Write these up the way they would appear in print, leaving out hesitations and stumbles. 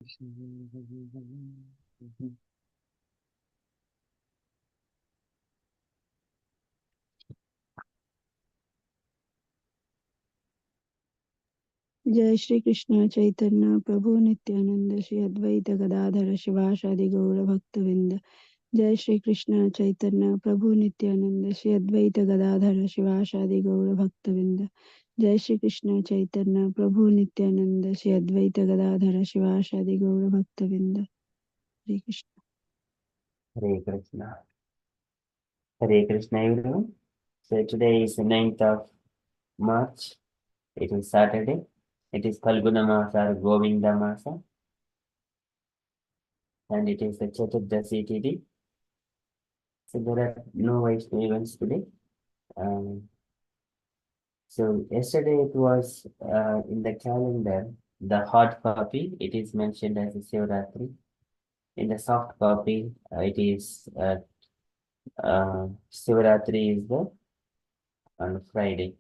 जय श्री कृष्ण चैतन्य प्रभु नित्यानंद श्री अद्वैत गदाधर शिवासादि गौर भक्तविंद। जय श्री कृष्ण चैतन्य प्रभु नित्यानंद श्री अद्वैत गदाधर शिवासादि गौर भक्तविंद। जय श्री कृष्ण चैतन्य प्रभु नित्यानंद श्री अद्वैत गदाधर शिवासादि गौर भक्तविंद। हरे Krishna. Hare Krishna. Hare Krishna, everyone. So today is the 9th of March. It is Saturday. It is Falguna Masa or Govinda Masa. And it is the Chaturdasi Tithi. So there are no Vaishnava events today. So yesterday it was in the calendar, the hard copy, it is mentioned as a Shivratri. In the soft copy, it is Shivratri is the on Friday.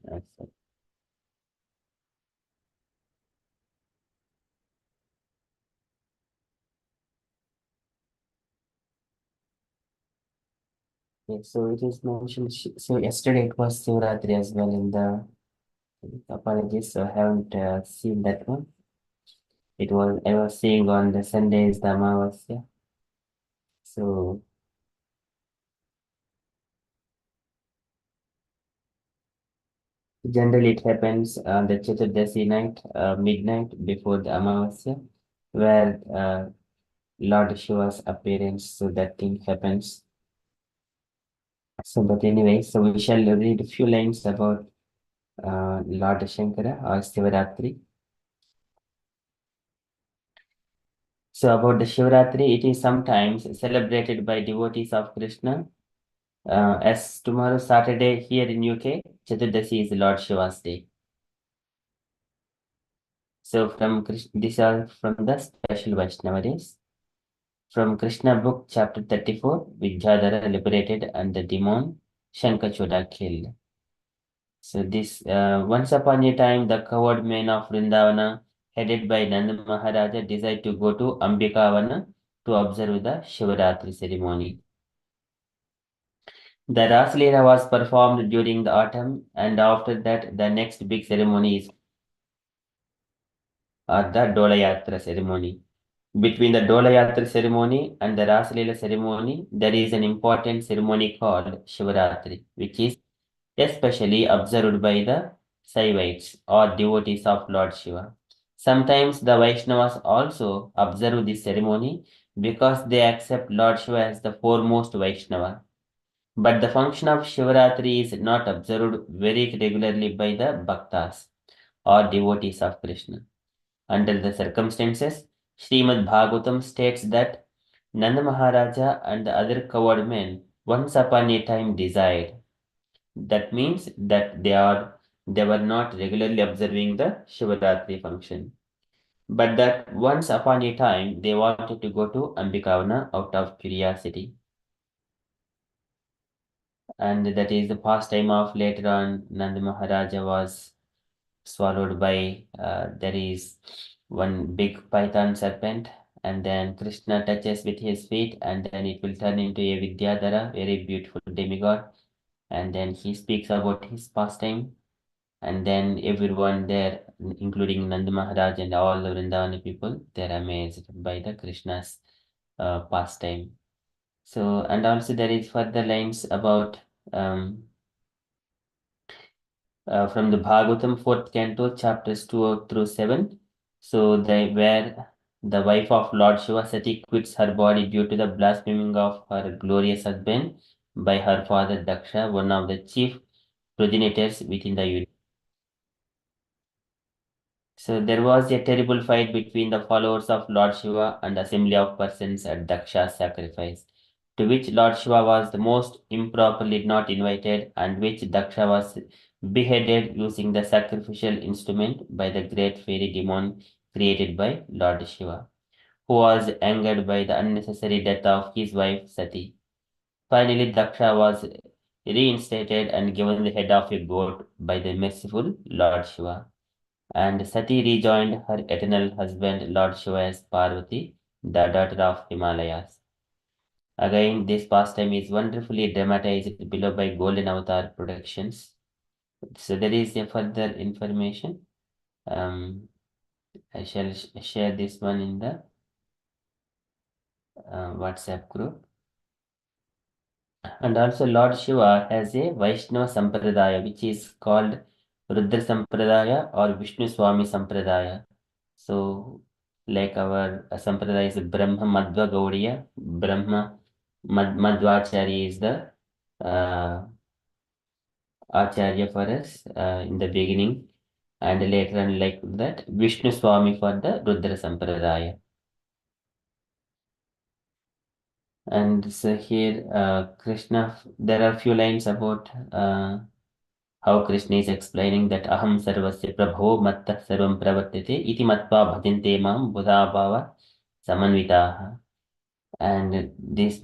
Okay, so it is mentioned. So yesterday it was Shivratri as well in the apologies. So I haven't seen that one. I was seeing on the Sundays the Amavasya. So generally it happens on the Chaturdasi night, midnight before the Amavasya, where Lord Shiva's appearance. So that thing happens. So but anyway, so we shall read a few lines about Lord Shankara or Shivaratri. So about the Shivratri, it is sometimes celebrated by devotees of Krishna. As tomorrow Saturday here in UK, Chaturdasi is Lord Shiva's day. So from Krishna, these are from the special Vaishnava days. From Krishna book chapter 34, Vidyadhara liberated and the demon Shankachoda killed. So this once upon a time, the coward men of Vrindavana, headed by Nanda Maharaja, decided to go to Ambikavana to observe the Shivaratri ceremony. The Ras Leela was performed during the autumn, and after that, the next big ceremony is the Dola Yatra ceremony. Between the Dola Yatra ceremony and the Ras Leela ceremony, there is an important ceremony called Shivaratri, which is especially observed by the Saivites or devotees of Lord Shiva. Sometimes the Vaishnavas also observe this ceremony because they accept Lord Shiva as the foremost Vaishnava. But the function of Shivaratri is not observed very regularly by the Bhaktas or devotees of Krishna. Under the circumstances, Srimad Bhagavatam states that Nanda Maharaja and the other coward men once upon a time desired. That means that they were not regularly observing the Shivaratri function. But that once upon a time they wanted to go to Ambikavana out of curiosity. And that is the pastime of later on Nanda Maharaja was swallowed by there is one big python serpent, and then Krishna touches with his feet, and then it will turn into a Vidyadhara, very beautiful demigod, and then he speaks about his pastime, and then everyone there, including Nanda Maharaj and all the Vrindavana people, they're amazed by the Krishna's pastime. So, and also there is further lines about from the Bhagavatam 4th canto, chapters 2 through 7. So where the wife of Lord Shiva Sati quits her body due to the blaspheming of her glorious husband by her father Daksha, one of the chief progenitors within the universe. So there was a terrible fight between the followers of Lord Shiva and the assembly of persons at Daksha's sacrifice, to which Lord Shiva was the most improperly not invited, and which Daksha was beheaded using the sacrificial instrument by the great fairy demon created by Lord Shiva, who was angered by the unnecessary death of his wife Sati. Finally, Daksha was reinstated and given the head of a goat by the merciful Lord Shiva. And Sati rejoined her eternal husband, Lord Shiva, as Parvati, the daughter of Himalayas. Again, this pastime is wonderfully dramatized below by Golden Avatar Productions. So there is a further information. I shall share this one in the WhatsApp group. And also Lord Shiva has a Vaishnava Sampradaya which is called Rudra Sampradaya or Vishnu Swami Sampradaya. So like our Sampradaya is Brahma Madhva Gaudiya, Brahma Madhvacharya is the uh, Acharya for us in the beginning, and later on like that Vishnu Swami for the Rudra Sampradaya. And so here Krishna, there are few lines about how Krishna is explaining that aham sarvasya prabho matta sarvam pravartate iti matva bhajante mam buddha bhava samanvitaha. And these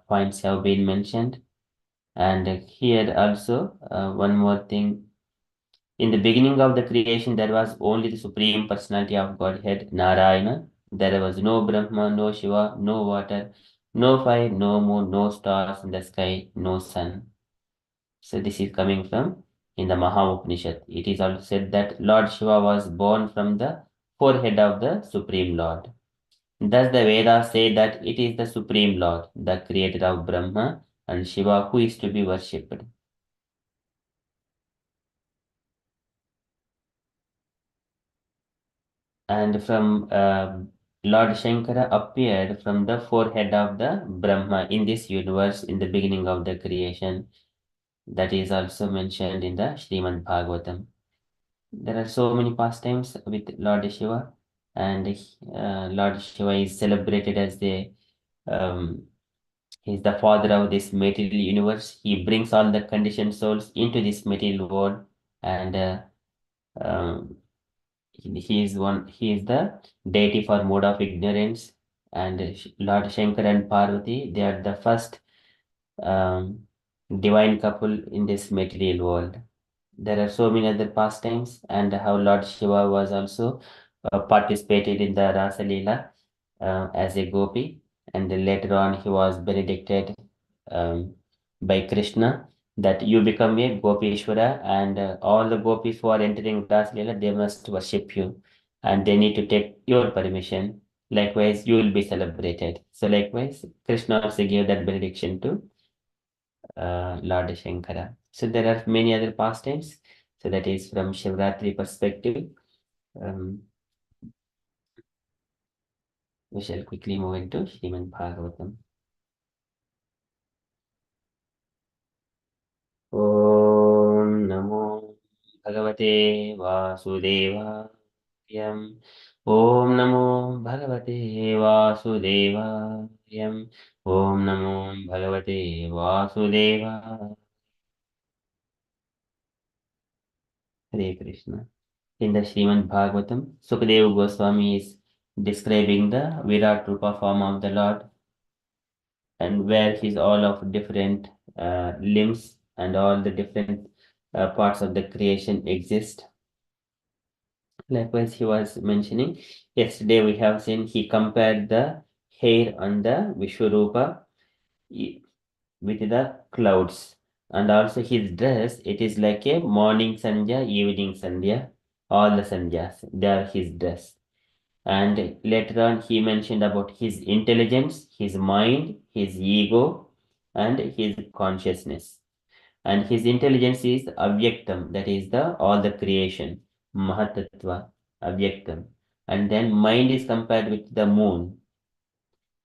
points have been mentioned. And here also one more thing. In the beginning of the creation, there was only the Supreme Personality of Godhead, Narayana. There was no Brahma, no Shiva, no water, no fire, no moon, no stars in the sky, no sun. So this is coming from in the Maha Upanishad. It is also said that Lord Shiva was born from the forehead of the Supreme Lord. Thus the Vedas say that it is the Supreme Lord, the creator of Brahma and Shiva, who is to be worshipped. And from Lord Shankara appeared from the forehead of the Brahma in this universe in the beginning of the creation. That is also mentioned in the Srimad Bhagavatam. There are so many pastimes with Lord Shiva, and Lord Shiva is celebrated as um, he's the father of this material universe. He brings all the conditioned souls into this material world, and um, he is the deity for mode of ignorance. And Lord Shankar and Parvati, they are the first um, divine couple in this material world. There are so many other pastimes, and how Lord Shiva was also participated in the Rasa Leela as a gopi, and then later on he was benedicted um, by Krishna that you become a Gopishwara, and all the gopis who are entering Rasa Leela, they must worship you, and they need to take your permission. Likewise, you will be celebrated. So likewise, Krishna also gave that benediction to Lord Shankara. So there are many other pastimes. So that is from Shivratri perspective. Um, we shall quickly move into Srimad Bhagavatam. Om Namo Bhagavate Vasudevayam. Om Namo Bhagavate Vasudevayam. Om Namo Bhagavate Vasudevayam. Hare Krishna. In the Srimad Bhagavatam, Sukadeva Goswami is describing the Virat Rupa form of the Lord, and where he's all of different limbs and all the different parts of the creation exist. Likewise, he was mentioning, yesterday we have seen he compared the hair on the Vishwarupa with the clouds. And also his dress, it is like a morning sandhya, evening sandhya, all the sandhyas, they are his dress. And later on, he mentioned about his intelligence, his mind, his ego, and his consciousness. And his intelligence is avyaktam, that is the all the creation, mahatattva, avyaktam. And then mind is compared with the moon,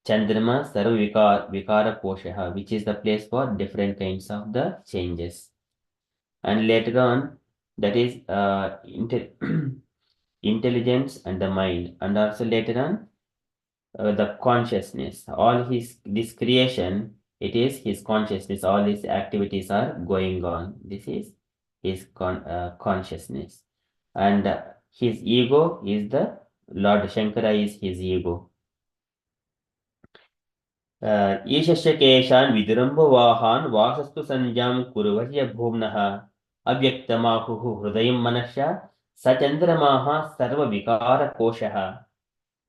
Chandrama Sarva Vikara Poshaha, which is the place for different kinds of the changes. And later on, that is intelligence and the mind. And also later on, the consciousness. All this creation, it is his consciousness. All these activities are going on. This is his consciousness. And his ego is the Lord Shankara is his ego. ईशस्य केशान् विदुरम्भवाहान् वासस्तु संज्ञां कुर्वर्य भुवनः अव्यक्तमाहुः हृदयं मनश्च स चन्द्रमाः सर्वविकारकोशः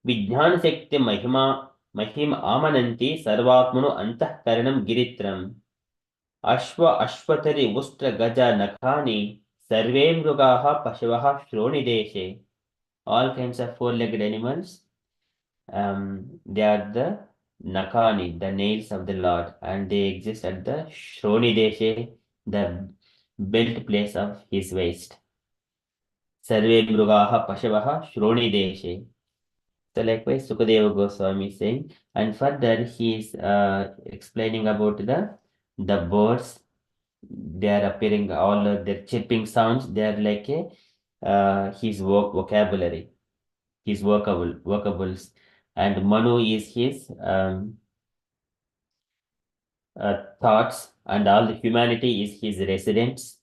विज्ञानशक्ति महिम आमनन्ति सर्वात्मनो अन्तःकरणं गिरित्रम् अश्वतरि उष्ट्र गज नखानि सर्वे मृगाः पशवः श्रोणिदेशे. All kinds of four-legged animals, they are the nakani, the nails of the Lord, and they exist at the Shronideshe, the belt place of his waist. Sarve mrugaha pashavaha Shronideshe. So likewise, Sukadeva Goswami is saying, and further he is explaining about the birds. They are appearing, all their chirping sounds, they are like his vocabulary, his vocables. And Manu is his thoughts, and all the humanity is his residents,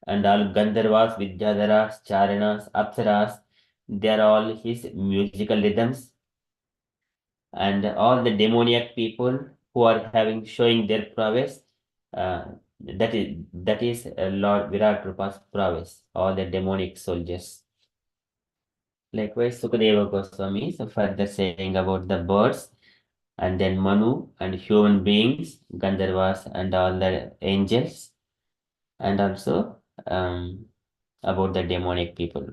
and all Gandharvas, Vidyadharas, Charanas, Apsaras, they are all his musical rhythms, and all the demoniac people who are showing their prowess, that is Lord Virat Rupa's prowess, all the demonic soldiers. Likewise, Sukadeva Goswami is further saying about the birds, and then Manu and human beings, Gandharvas and all the angels, and also about the demonic people,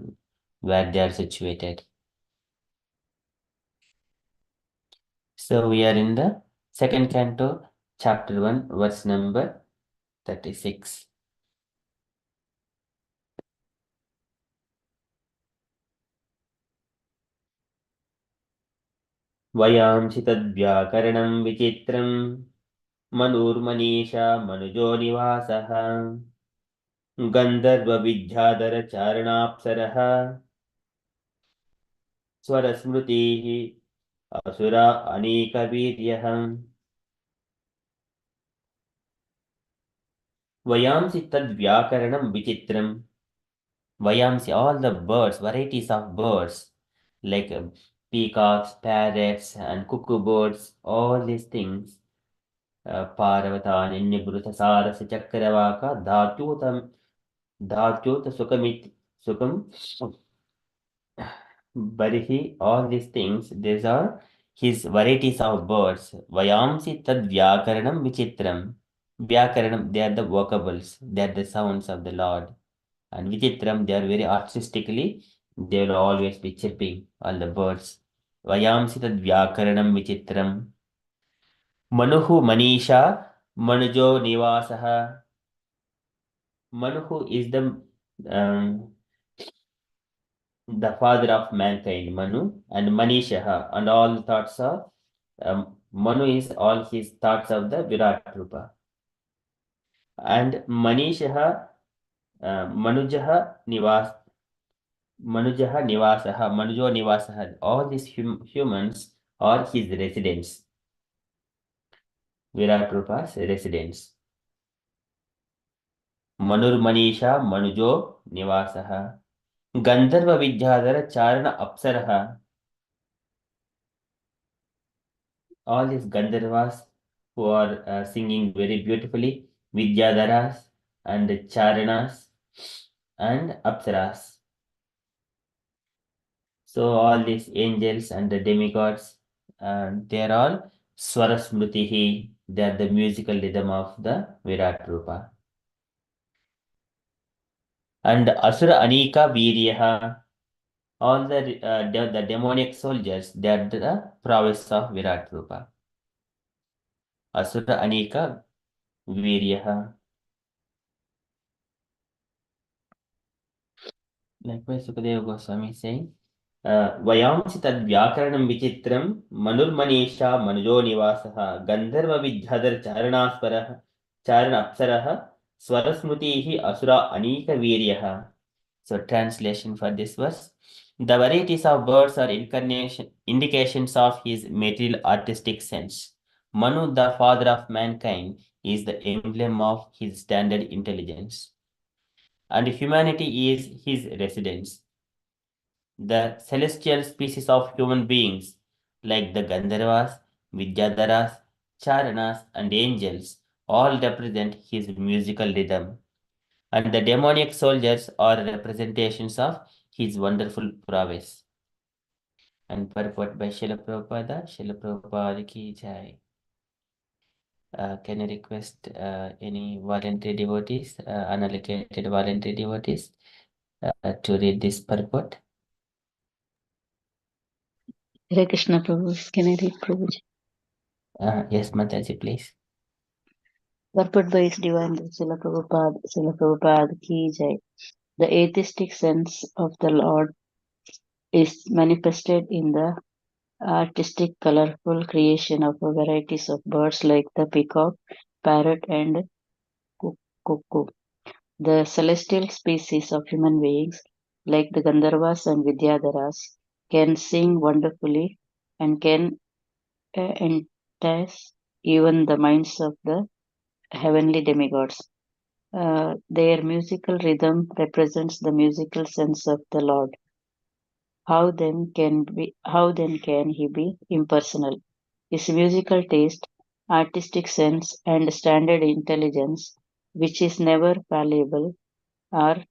where they are situated. So we are in the second canto, chapter 1, verse number 36. वयांसि तद्व्याकरणं विचित्रं मनुर्मनीषा मनुजो निवासः गन्धर्वविद्याधरचारणाप्सरः स्वरस्मृतिः asura अनीकवीर्यः वयांसि तद्व्याकरणं विचित्रं. Vayamsi, all the birds, varieties of birds, like peacocks, parrots, and cuckoo birds, all these things. Paravata, Ninyabruta, Sarasa, Chakravaka, Dhatyuta, Sukam, Barihi, all these things, these are his varieties of birds. Vayamsi tad Vyakaranam Vichitram. Vyakaranam, they are the vocables, they are the sounds of the Lord. And Vichitram, they are very artistically, they will always be chirping, all the birds. Vayamsi tad Vyakaranam Vichitram. Manuhu Manisha Manujo Nivasaha. Manuhu is the father of mankind, Manu, and Manishaha, and all the thoughts of Manu is all his thoughts of the Virat Rupa. And Manishaha, Manujaha Nivasaha, Manujo Nivasaha, all these humans are his residents, Virat Rupa's residents. Manur Manisha Manujo Nivasaha. Gandharva Vidyadhara Charana Apsaraha. All these Gandharvas who are singing very beautifully, Vidyadharas and Charanas and Apsaras. So all these angels and the demigods, they are all Swarasmritihi, they are the musical rhythm of the Virat Rupa. And Asura Anika Viryaha, all the demonic soldiers, they are the prowess of Virat Rupa. Asura Anika Viryaha. Likewise, Sukadeva Goswami is saying, Vayamsi tad Vyakaranam Vichitram Manurmanisha Manujo Nivasaha Gandharva Vidyadhar Charanapsaraha Swarasmutihi Asura Anika Viryaha. So translation for this verse. The varieties of birds are indications of his material artistic sense. Manu, the father of mankind, is the emblem of his standard intelligence. And humanity is his residence. The celestial species of human beings, like the Gandharvas, Vidyadharas, Charanas, and angels, all represent his musical rhythm. And the demonic soldiers are representations of his wonderful prowess. And purport by Srila Prabhupada. Srila Prabhupada ki jai. Can I request any voluntary devotees, unallocated voluntary devotees, to read this purport? Hare Krishna Prabhu, can I read Prabhuji? Yes, Mataji, please. Purport by His Divine Srila Prabhupada ki jai. The atheistic sense of the Lord is manifested in the artistic, colorful creation of a varieties of birds like the peacock, parrot, and cuckoo. The celestial species of human beings, like the Gandharvas and Vidyadharas, can sing wonderfully and can entice even the minds of the heavenly demigods. Their musical rhythm represents the musical sense of the Lord. How then can he be impersonal? His musical taste, artistic sense, and standard intelligence, which is never fallible, are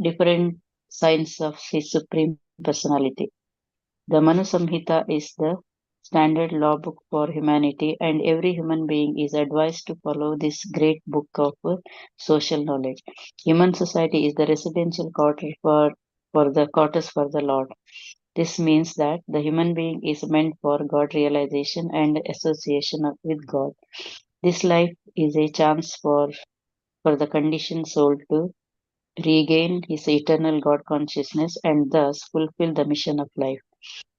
different signs of his supreme personality. The Manu Samhita is the standard law book for humanity, and every human being is advised to follow this great book of social knowledge. Human society is the residential quarters for the Lord. This means that the human being is meant for God realization and association with God. This life is a chance for the conditioned soul to regain his eternal God consciousness and thus fulfill the mission of life.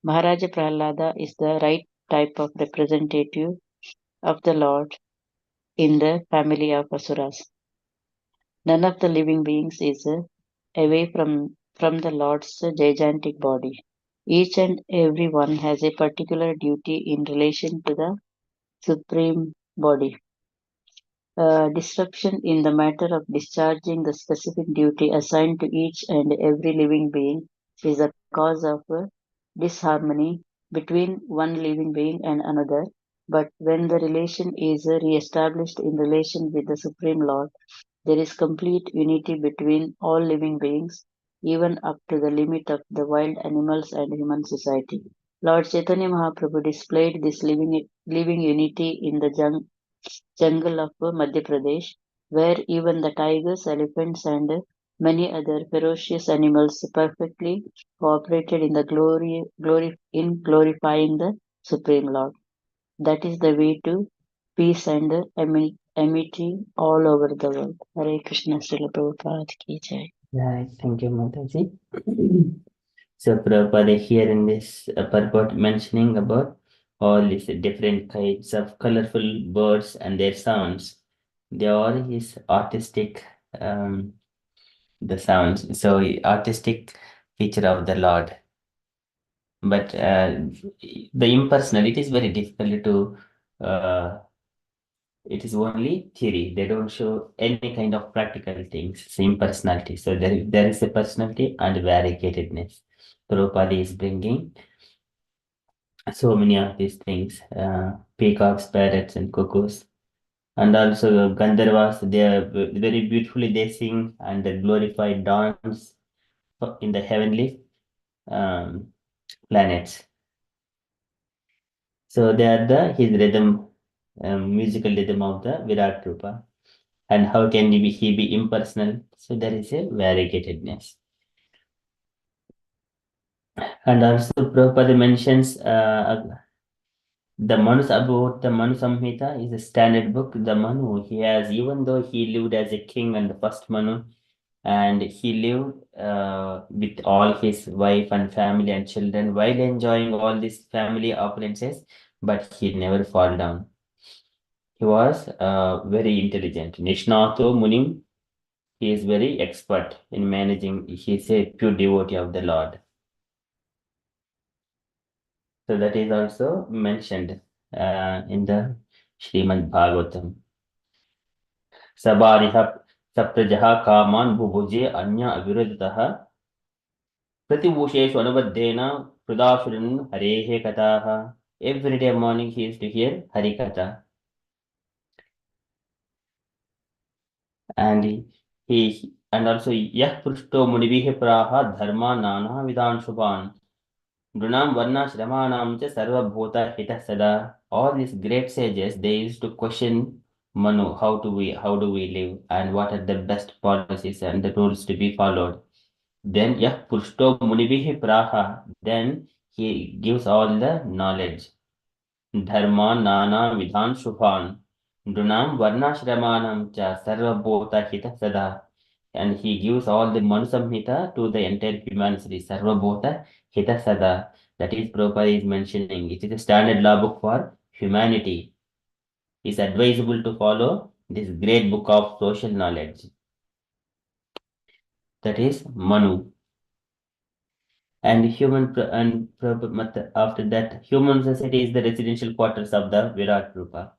Maharaja Prahlada is the right type of representative of the Lord in the family of Asuras. None of the living beings is away from the Lord's gigantic body. Each and every one has a particular duty in relation to the supreme body. Disruption in the matter of discharging the specific duty assigned to each and every living being is the cause of disharmony between one living being and another. But when the relation is re-established in relation with the Supreme Lord, there is complete unity between all living beings, even up to the limit of the wild animals and human society. Lord Chaitanya Mahaprabhu displayed this living unity in the jungle of Madhya Pradesh, where even the tigers, elephants, and many other ferocious animals perfectly cooperated in the glorifying the Supreme Lord. That is the way to peace and amity all over the world. Hare Krishna, Srila Prabhupada ki jai. Right, thank you, Mataji. So Prabhupada here in this purport mentioning about all these different kinds of colorful birds and their sounds. They are his artistic the sounds. So artistic feature of the Lord. But the impersonal, it is very difficult to it is only theory. They don't show any kind of practical things, same personality. So there is a personality and variegatedness. Prabhupada is bringing so many of these things, peacocks, parrots, and cuckoos. And also Gandharvas, they are very beautifully they sing and they glorify dance in the heavenly um, planets. So they are his rhythm, musical rhythm of the Virat Rupa. And how can he be impersonal? So there is a variegatedness. And also Prabhupada mentions the Manus about the Manu Samhita is a standard book. The Manu, he has, even though he lived as a king and the first Manu, and he lived with all his wife and family and children while enjoying all these family opulences, but he never fall down. He was very intelligent. Nishnato Munim, he is very expert in managing. He is a pure devotee of the Lord. So that is also mentioned in the Srimad Bhagavatam. Sabariha Saprajaha Kaman Bhubuje Anya Avirodataha Pratibhusheshu Anubadena Pradashuran Harehe Kataha. Every day morning he used to hear Harikatha. And And also, Yah Prushto Munibihi Praha Dharma Nana Vidan Shubhan. Drunam Varna Shramanam Cha Sarva Bhota Hita Sada. All these great sages, they used to question Manu, how do we live, and what are the best policies and the rules to be followed. Then Yah Prushto Munibihi Praha, then he gives all the knowledge. Dharma Nana Vidhan Shubhan. Drunam Varna Shramanam Cha Sarva Bhota Hita Sada. And he gives all the Manusamhita to the entire humanity. Sarva Bhota Hita Sada. That is, Prabhupada is mentioning. It is a standard law book for humanity. It's advisable to follow this great book of social knowledge. That is Manu. And after that, human society is the residential quarters of the Virat Rupa.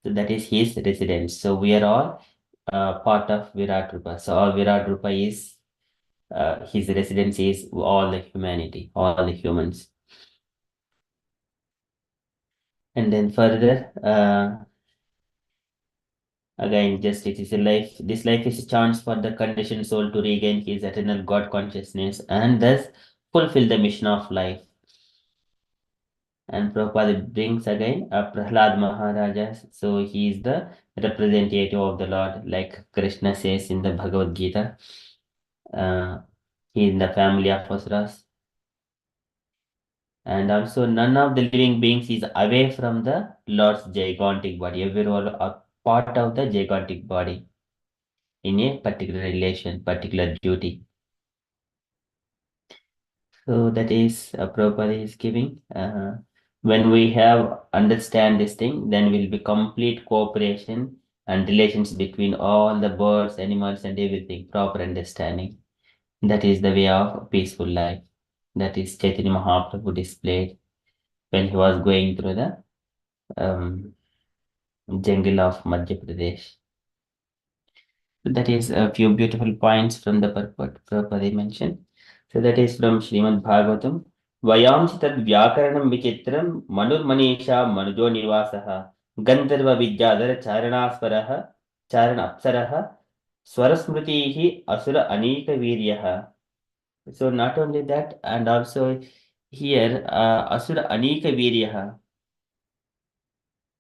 So that is his residence. So we are all part of Virat Rupa. So all Virat Rupa is his residence is all the humanity, all the humans. And then further, again, just it is a life. This life is a chance for the conditioned soul to regain his eternal God consciousness and thus fulfill the mission of life. And Prabhupada brings again Prahlad Maharaja. So he is the representative of the Lord, like Krishna says in the Bhagavad Gita. He is in the family of Asuras. And also, none of the living beings is away from the Lord's gigantic body. Everyone are part of the gigantic body in a particular relation, particular duty. So that is Prabhupada is giving. When we have understand this thing, then will be complete cooperation and relations between all the birds, animals, and everything. Proper understanding. That is the way of peaceful life. That is Chaitanya Mahaprabhu displayed when he was going through the jungle of Madhya Pradesh. So that is a few beautiful points from the purport Prabhupada mentioned. So that is from Srimad Bhagavatam. Vayamsi tad vyakaranam vichitram manur manisha manujo nivasaha gandharva vidyadhara charanasparaha charana apsaraha swarasmritihi asura anika viryaha. So not only that, and also here asura anika viryaha.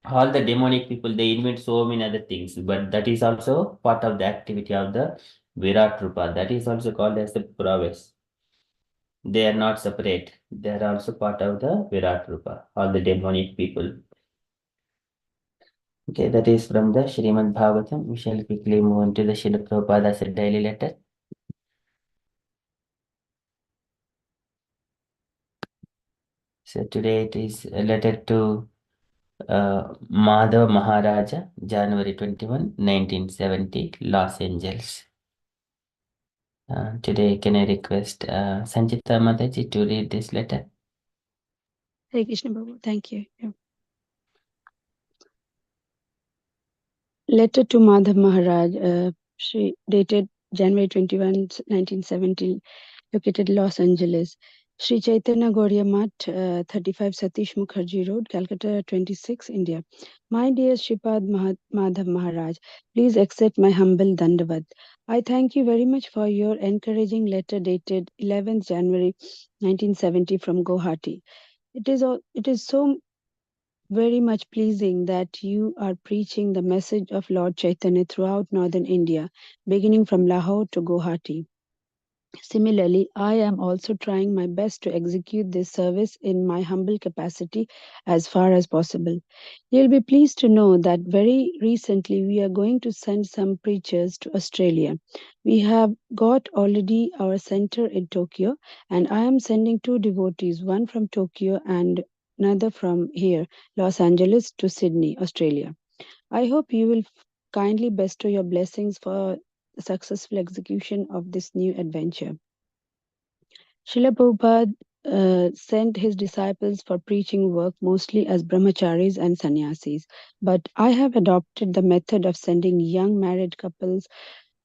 All the demonic people, they invent so many other things, but that is also part of the activity of the Virat Rupa. That is also called as the prowess. They are not separate. They are also part of the Virat Rupa, all the demonic people. Okay, that is from the Srimad Bhagavatam. We shall quickly move on to the Srila Prabhupada's daily letter. So today it is a letter to Madhav Maharaja, January 21, 1970, Los Angeles. Today, can I request Sanchita Mataji to read this letter? Hare Krishna Prabhu, thank you. Yeah. Letter to Madhav Maharaj, she dated January 21, 1970, located Los Angeles. Sri Chaitanya Gauriya Math, 35 Satish Mukherjee Road, Calcutta 26, India. My dear Shripad Madhav Maharaj, please accept my humble Dandavat. I thank you very much for your encouraging letter dated 11th January 1970 from Guwahati. It is so very much pleasing that you are preaching the message of Lord Chaitanya throughout northern India, beginning from Lahore to Guwahati. Similarly, I am also trying my best to execute this service in my humble capacity as far as possible. You'll be pleased to know that very recently we are going to send some preachers to Australia. We have got already our center in Tokyo, and I am sending two devotees, one from Tokyo and another from here, Los Angeles to Sydney, Australia. I hope you will kindly bestow your blessings for the successful execution of this new adventure. Srila Prabhupada sent his disciples for preaching work mostly as brahmacharis and sannyasis, but I have adopted the method of sending young married couples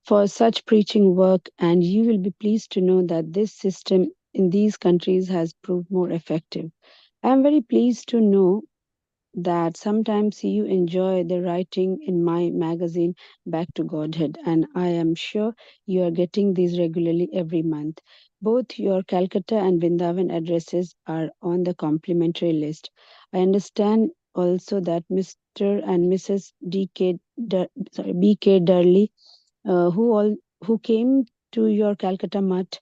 for such preaching work, and you will be pleased to know that this system in these countries has proved more effective. I am very pleased to know that sometimes you enjoy the writing in my magazine Back to Godhead, and I am sure you are getting these regularly every month. Both your Calcutta and Vrindavan addresses are on the complimentary list. I understand also that Mr. and Mrs. B.K. Durley, who came to your Calcutta mutt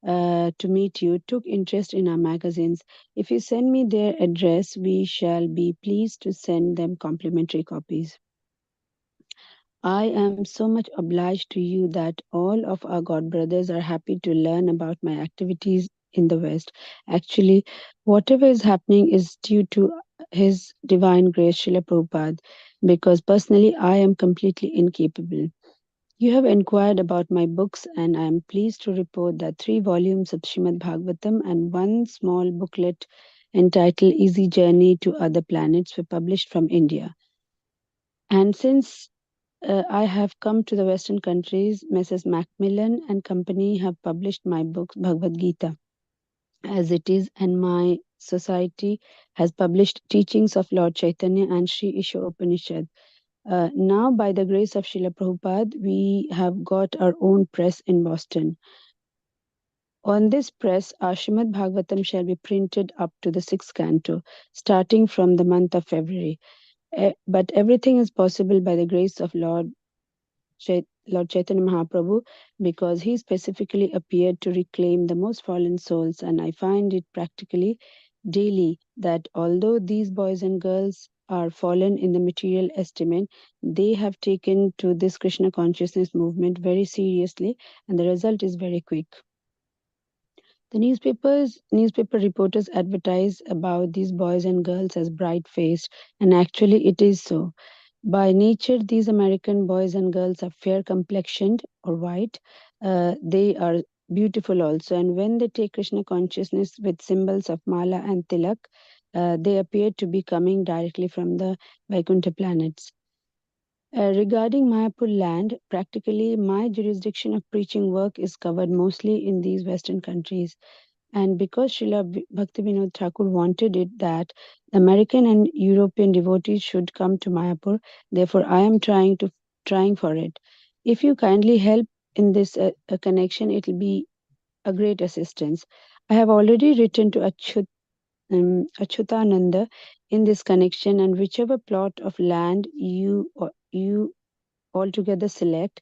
to meet you, took interest in our magazines. If you send me their address, we shall be pleased to send them complimentary copies. I am so much obliged to you that all of our God brothers are happy to learn about my activities in the West. Actually, whatever is happening is due to His Divine Grace, Srila Prabhupada, because personally I am completely incapable. You have inquired about my books, and I am pleased to report that 3 volumes of Srimad Bhagavatam and one small booklet entitled Easy Journey to Other Planets were published from India. And since I have come to the Western countries, Messrs. Macmillan and Company have published my book, Bhagavad Gita, as it is, and my society has published Teachings of Lord Chaitanya and Sri Isha Upanishad. Now, by the grace of Srila Prabhupada, we have got our own press in Boston. On this press, our Srimad Bhagavatam shall be printed up to the 6th canto, starting from the month of February. But everything is possible by the grace of Lord Chaitanya Mahaprabhu, because he specifically appeared to reclaim the most fallen souls, and I find it practically daily that although these boys and girls are fallen in the material estimate, they have taken to this Krishna consciousness movement very seriously, and the result is very quick. The newspaper reporters advertise about these boys and girls as bright-faced, and actually it is so. By nature, these American boys and girls are fair complexioned or white. They are beautiful also, and when they take Krishna consciousness with symbols of mala and tilak, they appear to be coming directly from the Vaikuntha planets. Regarding Mayapur land, practically my jurisdiction of preaching work is covered mostly in these Western countries. And because Srila Bhaktivinoda Thakur wanted it that American and European devotees should come to Mayapur, therefore I am trying for it. If you kindly help in this connection, it will be a great assistance. I have already written to Achyutananda in this connection, and whichever plot of land you altogether select,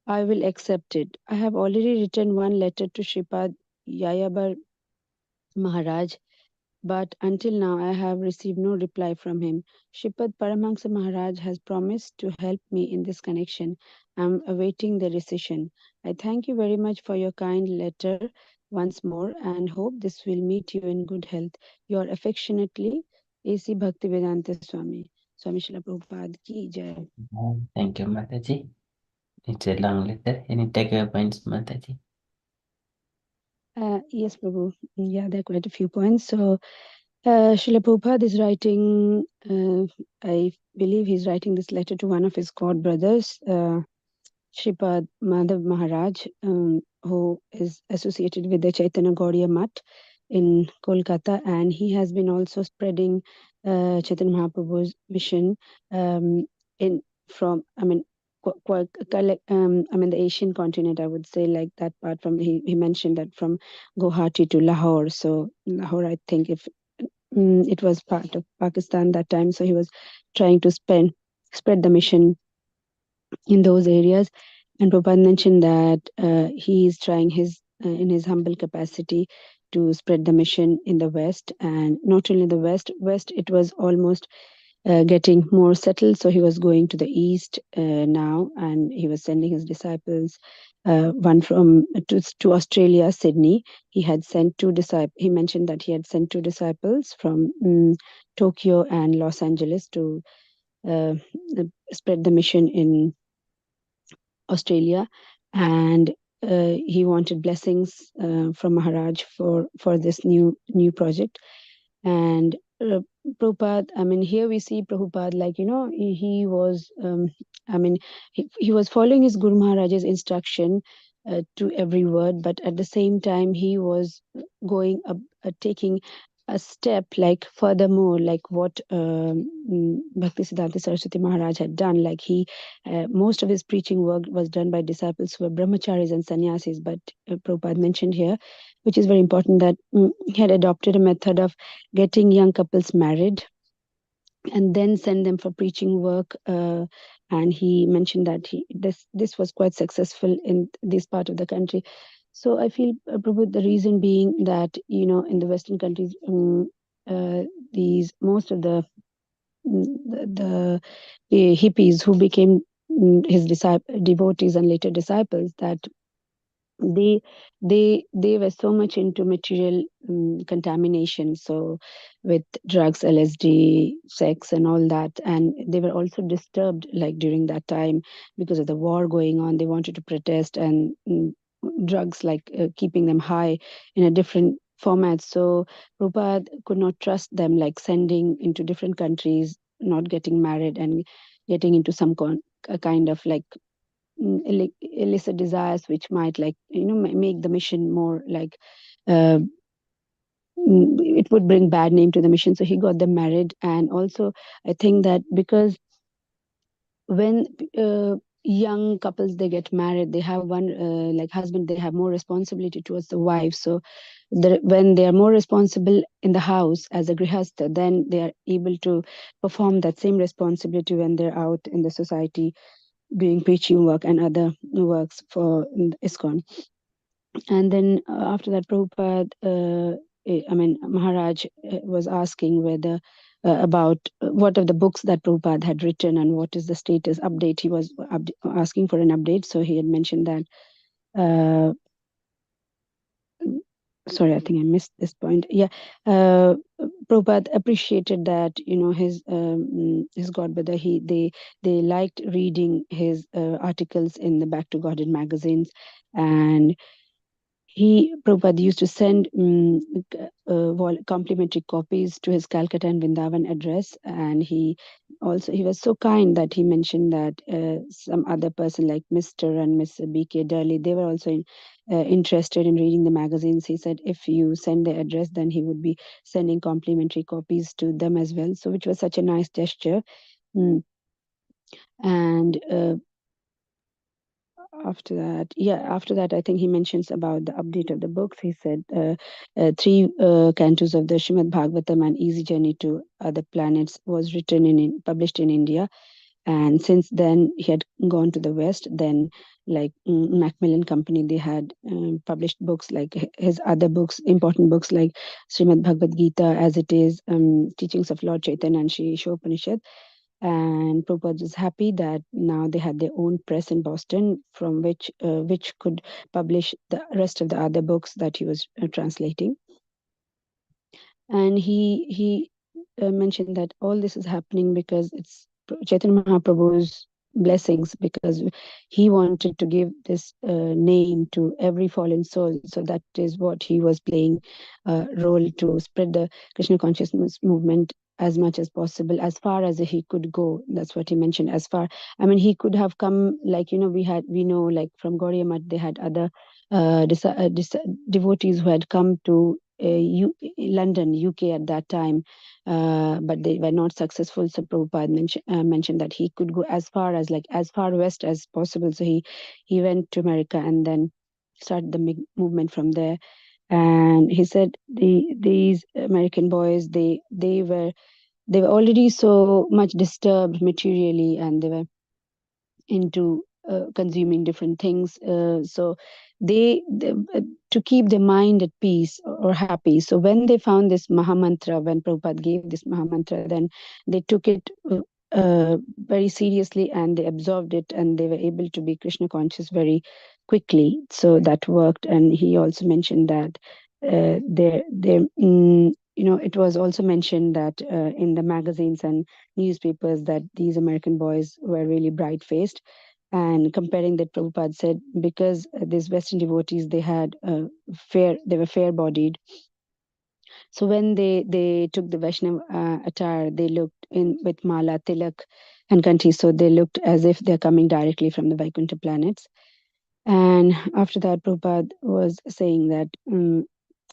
I will accept it. I have already written one letter to Shripad Yayabar Maharaj, but until now I have received no reply from him. Shripad Paramahansa Maharaj has promised to help me in this connection. I am awaiting the decision. I thank you very much for your kind letter once more, and hope this will meet you in good health. Your affectionately, A.C. Bhaktivedanta Swami. Swami Srila Prabhupada ki jai. Thank you, Mataji. It's a long letter. Any takeaway points, Mataji? Yes, Prabhu. Yeah, there are quite a few points. So, Srila Prabhupada is writing, I believe he's writing this letter to one of his god brothers, Shripad Madhav Maharaj, who is associated with the Chaitanya Gaudiya Mutt in Kolkata, and he has been also spreading Chaitanya Mahaprabhu's mission in from, I mean, the Asian continent, I would say, like that part from he mentioned that from Guwahati to Lahore. So Lahore, I think, if it was part of Pakistan that time, so he was trying to spread the mission in those areas. And Prabhupada mentioned that he is trying in his humble capacity to spread the mission in the West, and not only the West, it was almost getting more settled. So he was going to the East now, and he was sending his disciples. One to Australia, Sydney. He had sent 2 disciples. He mentioned that he had sent 2 disciples from Tokyo and Los Angeles to uh, spread the mission in Australia, and he wanted blessings from Maharaj for this new project. And Prabhupada, I mean, here we see Prabhupada, like, he was, I mean, he was following his Guru Maharaj's instruction to every word, but at the same time, he was going taking a step like furthermore, like what Bhaktisiddhanta Saraswati Maharaj had done. Like he, most of his preaching work was done by disciples who were brahmacharis and sannyasis. But Prabhupada mentioned here, which is very important, that he had adopted a method of getting young couples married and then send them for preaching work. And he mentioned that this was quite successful in this part of the country. So I feel, Prabhu, the reason being that, in the Western countries, these most of the hippies who became his devotees and later disciples, that they were so much into material contamination, so with drugs, LSD, sex and all that. And they were also disturbed, like during that time, because of the war going on. They wanted to protest, and drugs, like keeping them high in a different format. So Prabhupada could not trust them, like sending into different countries, not getting married, and getting into some a kind of like illicit desires, which might, like, make the mission more like, uh, it would bring bad name to the mission. So he got them married. And also I think that because when young couples, they get married, they have one like husband, they have more responsibility towards the wife. So when they are more responsible in the house as a grihastha, then they are able to perform that same responsibility when they're out in the society doing preaching work and other works for ISKCON. And then after that, Prabhupada, Maharaj was asking whether about what of the books that Prabhupada had written and what is the status update. He was asking for an update. So he had mentioned that, sorry, I think I missed this point. Yeah, Prabhupada appreciated that, his godbrother, they liked reading his articles in the Back to Godhead magazines. And Prabhupada used to send complimentary copies to his Calcutta and Vrindavan address. And he was so kind that he mentioned that some other person like Mr. and Miss B.K. Durley, they were also interested in reading the magazines. He said if you send the address, then he would be sending complimentary copies to them as well. So which was such a nice gesture. Mm. And after that, I think he mentions about the update of the books. He said 3 cantos of the Srimad Bhagavatam and Easy Journey to Other Planets was written published in India. And since then he had gone to the West. Then, like Macmillan Company, they had published books like his other books, important books like Srimad Bhagavad Gita as it is, Teachings of Lord Chaitanya, and Shri Ishopanishad. And Prabhupada was happy that now they had their own press in Boston, from which could publish the rest of the other books that he was translating. And he mentioned that all this is happening because it's Chaitanya Mahaprabhu's blessings, because he wanted to give this name to every fallen soul. So that is what he was playing a role to spread the Krishna consciousness movement as much as possible, as far as he could go. That's what he mentioned. As far, I mean, he could have come, like, we know, like from Gaudiya Math, they had other devotees who had come to London, UK at that time, but they were not successful. So Prabhupada mentioned that he could go as far west as possible. So he went to America and then started the movement from there. And he said these American boys, they were already so much disturbed materially, and they were into consuming different things. So they to keep their mind at peace or happy. So when they found this Mahamantra, when Prabhupada gave this Mahamantra, then they took it very seriously, and they absorbed it, and they were able to be Krishna conscious very quickly. So that worked. And he also mentioned that it was also mentioned that in the magazines and newspapers, that these American boys were really bright faced. And comparing that, Prabhupada said, because these Western devotees, they were fair bodied. So when they took the Vaishnava attire, they looked in with mala, tilak, and kanti. So they looked as if they're coming directly from the Vaikuntha planets. And after that, Prabhupada was saying that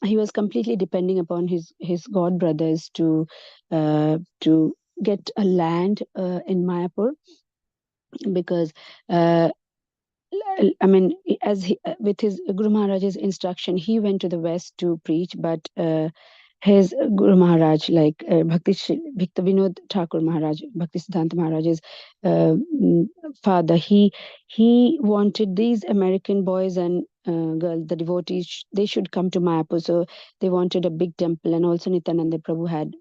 he was completely depending upon his god brothers to get a land in Mayapur, because I mean, as with his Guru Maharaj's instruction, he went to the west to preach, but his Guru Maharaj, like Bhakti Vinod Thakur Maharaj, Bhakti Siddhanta Maharaj's father, he wanted these American boys and girls, the devotees, they should come to Mayapur. So they wanted a big temple, and also Nityananda Prabhu had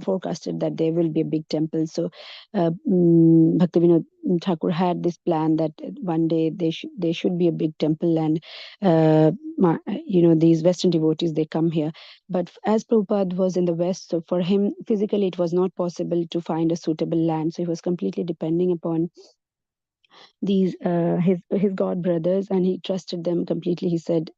forecasted that there will be a big temple. So Bhakti Vinod Thakur had this plan that one day there should be a big temple, and these Western devotees, they come here. But as Prabhupada was in the West, so for him physically it was not possible to find a suitable land. So he was completely depending upon these his god brothers, and he trusted them completely. He said,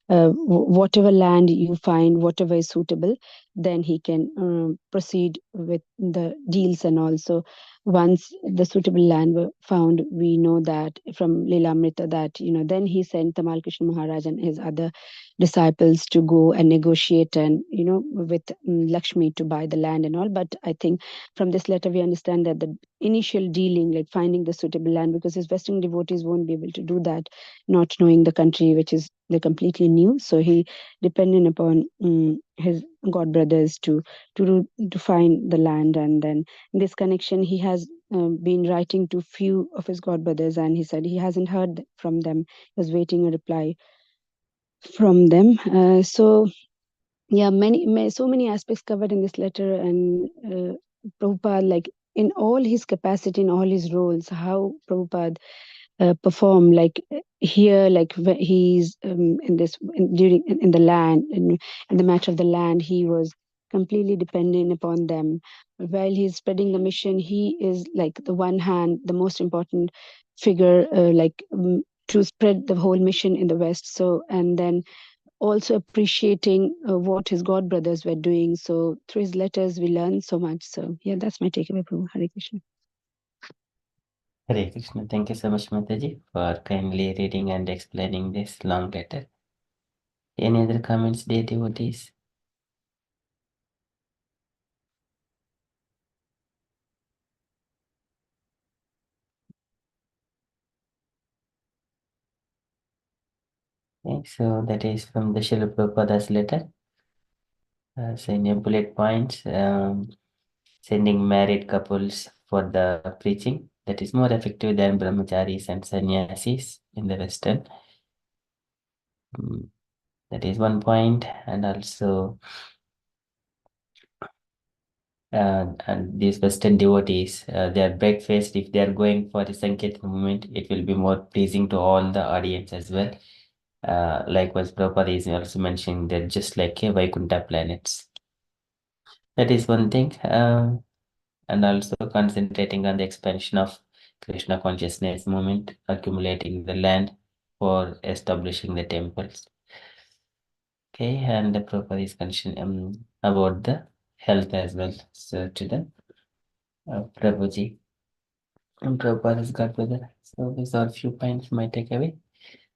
whatever land you find, whatever is suitable, then he can proceed with the deals and all. So once the suitable land were found, we know that from Lilamrita that then he sent Tamal Krishna Maharaj and his other disciples to go and negotiate, and with Lakshmi to buy the land and all. But I think from this letter we understand that the initial dealing, like finding the suitable land, because his Western devotees won't be able to do that, not knowing the country, which is they're completely new. So he depended upon his god brothers to find the land. And then in this connection, he has been writing to few of his god brothers, and he said he hasn't heard from them. He was waiting a reply from them. So yeah, so many aspects covered in this letter. And Prabhupada, like in all his capacity, in all his roles, how Prabhupada perform, like here, like he's in the land, in the matter of the land, he was completely dependent upon them. While he's spreading the mission, he is like the one hand the most important figure, to spread the whole mission in the West. So, and then also appreciating what his god brothers were doing. So through his letters we learn so much. So yeah, that's my takeaway from Hare Krishna. Hare Krishna. Thank you so much, Mataji, for kindly reading and explaining this long letter. Any other comments, dear devotees? Okay, so that is from the Srila Prabhupada's letter. So in your bullet points, sending married couples for the preaching, that is more effective than brahmacharis and sannyasis in the Western. That is one point. And also and these Western devotees, they are breakfast. If they are going for the Sankirtan movement, it will be more pleasing to all the audience as well. Likewise, Prabhupada is also mentioning that just like a Vaikuntha planets. That is one thing. And also concentrating on the expansion of Krishna consciousness movement, accumulating the land for establishing the temples. Okay, and the Prabhupada is concerned about the health as well. So to the Prabhuji. And Prabhupada is Godfather. So these are a few points my takeaway.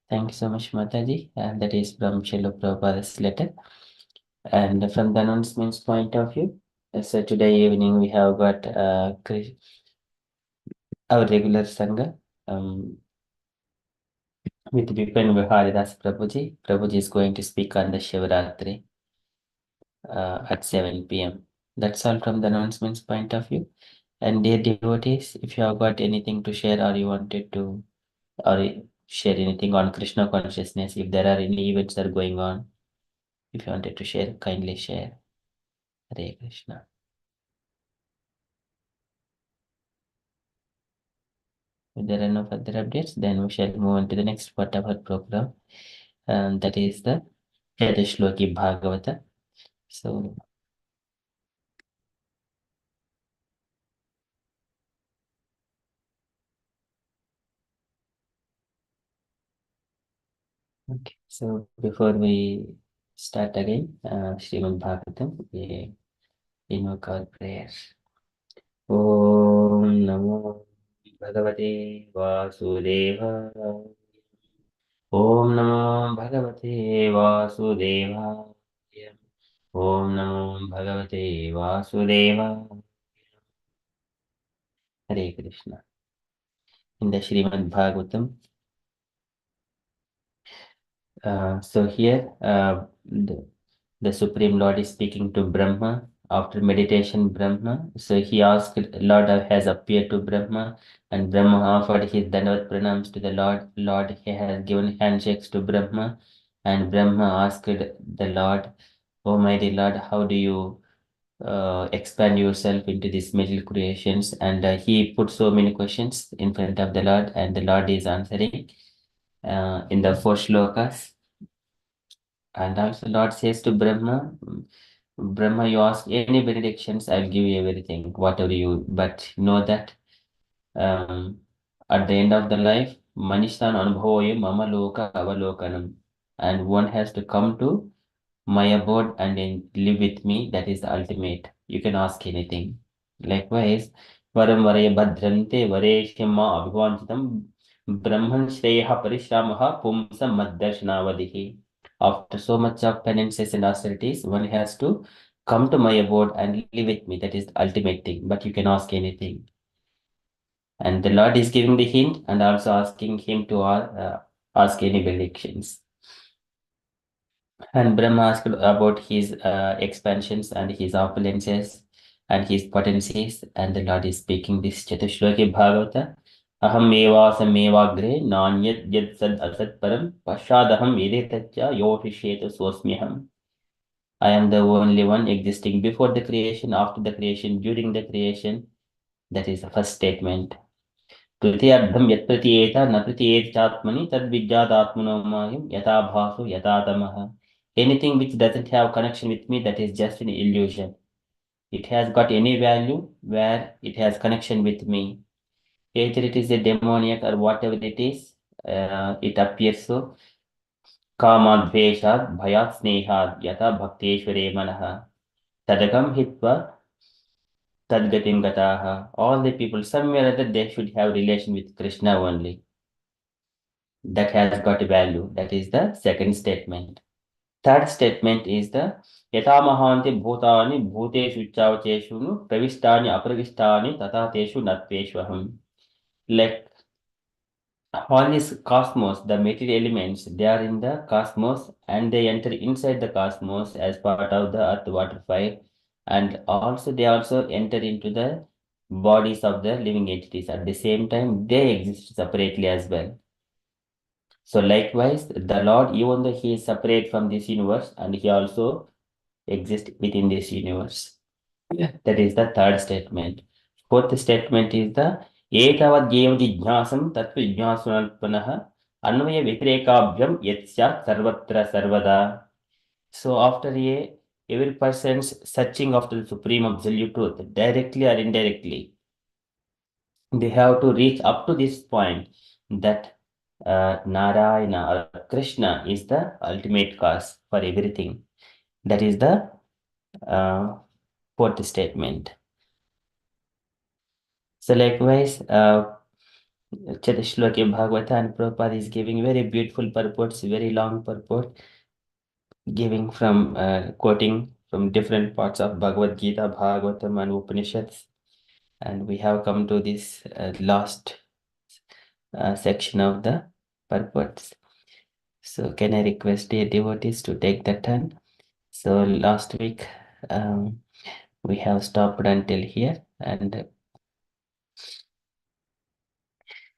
Thank you so much, Mataji. And that is from Srila Prabhupada's letter. And from the announcements point of view, so today evening we have got our regular Sangha with Vipin Viharidas Prabhuji. Prabhuji is going to speak on the Shivaratri at 7 p.m. That's all from the announcements point of view. And dear devotees, if you have got anything to share or you wanted to or share anything on Krishna consciousness, if there are any events that are going on, if you wanted to share, kindly share. Hare Krishna. If there are no further updates, then we shall move on to the next part of our program, and that is the Shloki Bhagavata. So, okay. So before we start again, Srimad Bhagavatam, we invoke our prayers. Om Namo Bhagavate Vasudevaya. Om Namo Bhagavate Vasudevaya. Om Namo Bhagavate Vasudevaya. Hare Krishna. In the Srimad Bhagavatam, so here the Supreme Lord is speaking to Brahma. After meditation, Brahma. So he asked, Lord has appeared to Brahma, and Brahma offered his Dandavat pranams to the Lord. Lord he has given handshakes to Brahma, and Brahma asked the Lord, Oh mighty Lord, how do you expand yourself into these material creations? And he put so many questions in front of the Lord, and the Lord is answering in the four shlokas. And also Lord says to Brahma, Brahma, you ask any benedictions, I'll give you everything, whatever you, but know that um, at the end of the life, Manishan Anubhavoye Mama Loka Avalokanam. And one has to come to my abode and then live with me. That is the ultimate. You can ask anything. Likewise, Varam Varaya Bhadrante Vareshima Abhivanchitam Brahman Shreya Parishamaha Pumsa Maddarshanavadihi. After so much of penances and austerities, one has to come to my abode and live with me. That is the ultimate thing. But you can ask anything. And the Lord is giving the hint and also asking him to ask any benedictions. And Brahma asked about his expansions and his opulences and his potencies. And the Lord is speaking this Chatushloki Bhagavata. Aham eva samevagre nanyat yad sad asat param pashadaham vedetacha yohisheta sosmyaham. I am the only one existing before the creation, after the creation, during the creation. That is the first statement. तृतीयार्धं यत् प्रतीयेत न प्रतीयेत चात्मनि तद्विज्ञातात्मनो मायं यथा भासो यथा तमः. Anything which doesn't have connection with me, that is just an illusion. It has got any value where it has connection with me. Either it is a demoniac or whatever it is, it appears so. कामाद्वेषात् भयात् स्नेहात् यथा भक्तेश्वरे मनः तदकं हित्वा tadgatim gataha. All the people, somewhere or other, they should have relation with Krishna only. That has got a value. That is the second statement. Third statement is the yata mahanti bhutani bhuteshu chavacheshu pravishtani apravishtani tata teshu natveshvaham. Like all these cosmos, the material elements, they are in the cosmos and they enter inside the cosmos as part of the earth, water, fire, and also they also enter into the bodies of the living entities. At the same time, they exist separately as well. So likewise, the Lord, even though he is separate from this universe, and he also exists within this universe. That is the third statement. Fourth statement is the etavad jnana jijnasam tattva jijnasunalpanah anvaya viparekabhyam yatsya sarvatra sarvada. So after every person's searching after the supreme absolute truth, directly or indirectly, they have to reach up to this point that Narayana or Krishna is the ultimate cause for everything. That is the fourth statement. So likewise, Chaturshloki Bhagavata and Prabhupada is giving very beautiful purports, very long purport, giving from quoting from different parts of Bhagavad Gita, Bhagavatam, and Upanishads. And we have come to this last section of the purports. So can I request the devotees to take the turn? So last week we have stopped until here, and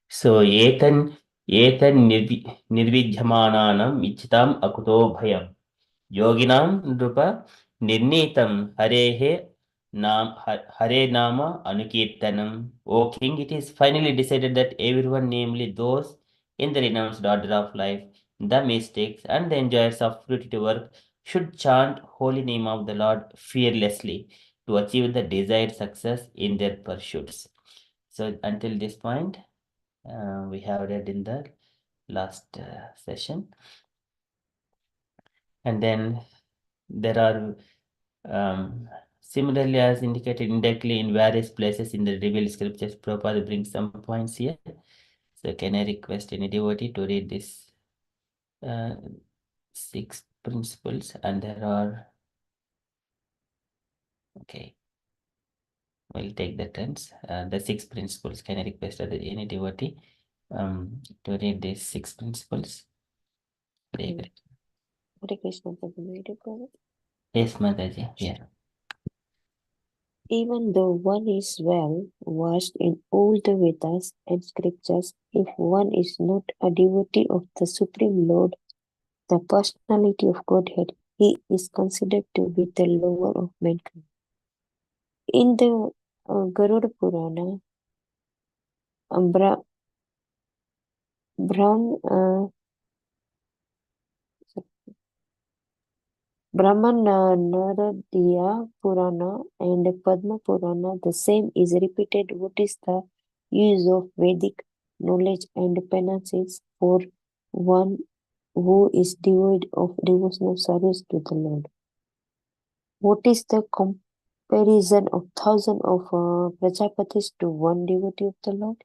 so etan nirvidhyamananam ichitam akuto bhayam yoginam nrupa nirnitam hare nama anukirtanam. O king, it is finally decided that everyone, namely those in the renounced order of life, the mystics and the enjoyers of fruitive work, should chant holy name of the Lord fearlessly to achieve the desired success in their pursuits. So until this point, we have read in the last session. And then there are similarly as indicated indirectly in various places in the revealed scriptures. Prabhupada brings some points here. So can I request any devotee to read this 6 principles, and there are, okay, we'll take the turns. The 6 principles. Can I request any devotee to read these 6 principles? Hare Krishna. Hare Krishna, Prabhu. Yes, Mataji. Yeah. Even though one is well versed in all the Vedas and scriptures, if one is not a devotee of the Supreme Lord, the personality of Godhead, he is considered to be the lower of mankind. In the Garuda Purana, Brahm, Brahmanaradiya Purana and Padma Purana, the same is repeated. What is the use of Vedic knowledge and penances for one who is devoid of devotional service to the Lord? What is the comparison of thousands of Prajapatis to one devotee of the Lord?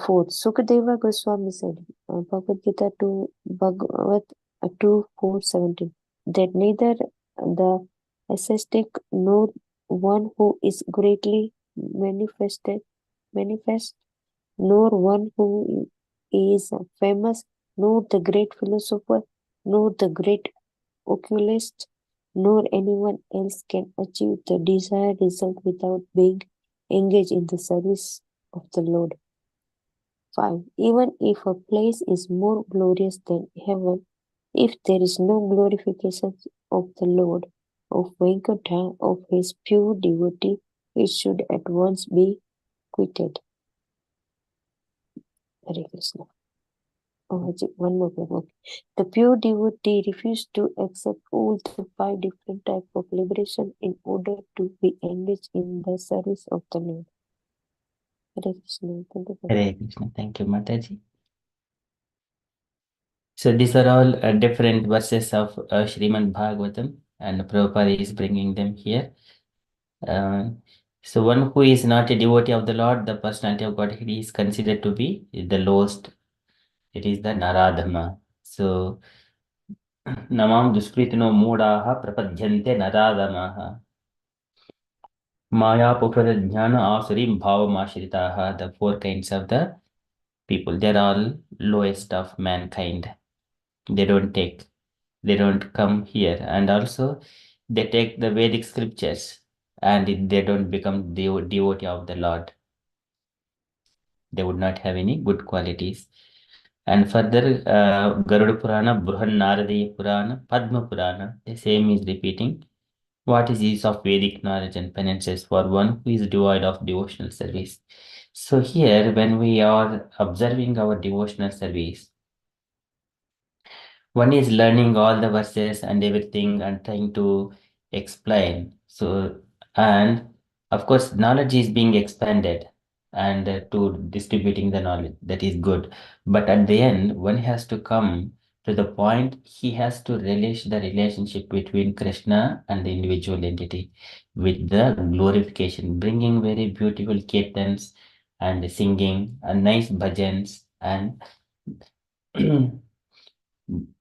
Fourth, Sukadeva Goswami said, Bhagavad Gita to Bhagavat 2.4.17, that neither the ascetic nor one who is greatly manifest, nor one who is famous, nor the great philosopher, nor the great oculist, nor anyone else can achieve the desired result without being engaged in the service of the Lord. 5. Even if a place is more glorious than heaven, if there is no glorification of the Lord, of Venkata, of his pure devotee, it should at once be quitted. Hare Krishna. One more problem. The pure devotee refused to accept all the 5 different types of liberation in order to be engaged in the service of the Lord. Hare Krishna. Hare Krishna. Thank you, Mataji. So these are all different verses of Srimad Bhagavatam, and Prabhupada is bringing them here. So one who is not a devotee of the Lord, the personality of Godhead, is considered to be the lowest. It is the Naradhama. So Namam Duskritino Moodaha Prapadyante Naradhamaha. Maya Pupara Jnana Asurim Bhavamashiritaha. The 4 kinds of the people. They're all lowest of mankind. They don't come here, and also they take the Vedic scriptures and they don't become devotee of the Lord. They would not have any good qualities. And further, Garuda Purana, Bruhan Naradiya Purana, Padma Purana, the same is repeating. What is use of Vedic knowledge and penances for one who is devoid of devotional service? So here, when we are observing our devotional service, one is learning all the verses and everything and trying to explain. So, and of course, knowledge is being expanded and to distributing the knowledge. That is good. But at the end, one has to come to the point he has to relish the relationship between Krishna and the individual entity with the glorification, bringing very beautiful kirtans and singing and nice bhajans and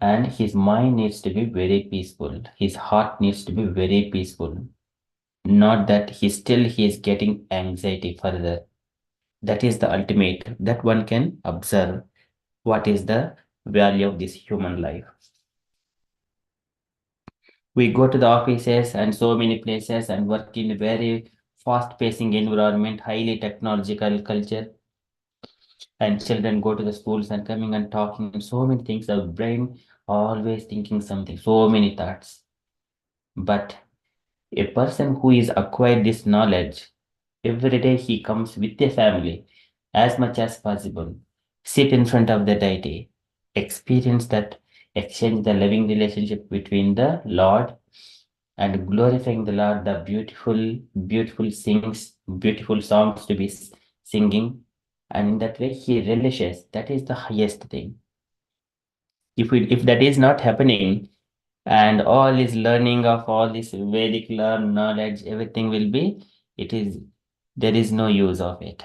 and his mind needs to be very peaceful. His heart needs to be very peaceful. Not that he is getting anxiety further. That is the ultimate that one can observe what is the value of this human life. We go to the offices and so many places and work in a very fast-pacing environment, highly technological culture, and children go to the schools and coming and talking and so many things. Our brain always thinking something, so many thoughts. But a person who is acquired this knowledge, every day he comes with a family as much as possible, sit in front of the deity, experience that, exchange the loving relationship between the Lord and glorifying the Lord, the beautiful songs to be singing, and in that way he relishes. That is the highest thing. If that is not happening, and all is learning of all this Vedic knowledge, everything will be, there is no use of it.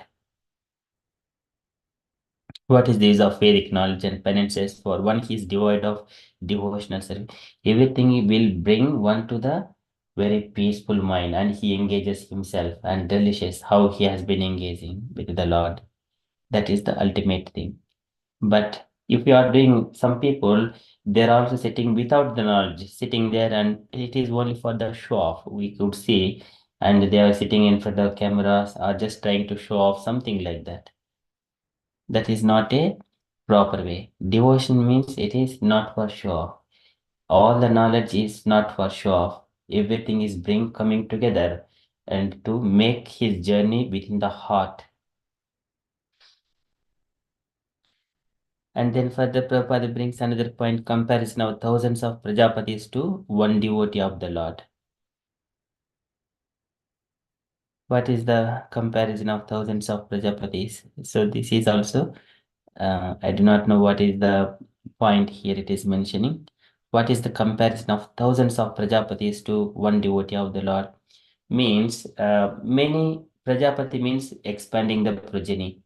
What is the use of Vedic knowledge and penances? For one, he is devoid of devotional service. Everything will bring one to the very peaceful mind, and he engages himself and relishes how he has been engaging with the Lord. That is the ultimate thing. But if you are doing, some people, they're also sitting without the knowledge, sitting there, and it is only for the show off, we could see, and they are sitting in front of cameras or just trying to show off something like that. That is not a proper way. Devotion means it is not for show off. All the knowledge is not for show off. Everything is coming together and to make his journey within the heart. And then further Prabhupada brings another point, comparison of thousands of Prajapatis to one devotee of the Lord. What is the comparison of thousands of Prajapatis? So this is also, I do not know what is the point here it is mentioning. What is the comparison of thousands of Prajapatis to one devotee of the Lord? Means many Prajapati means expanding the progeny.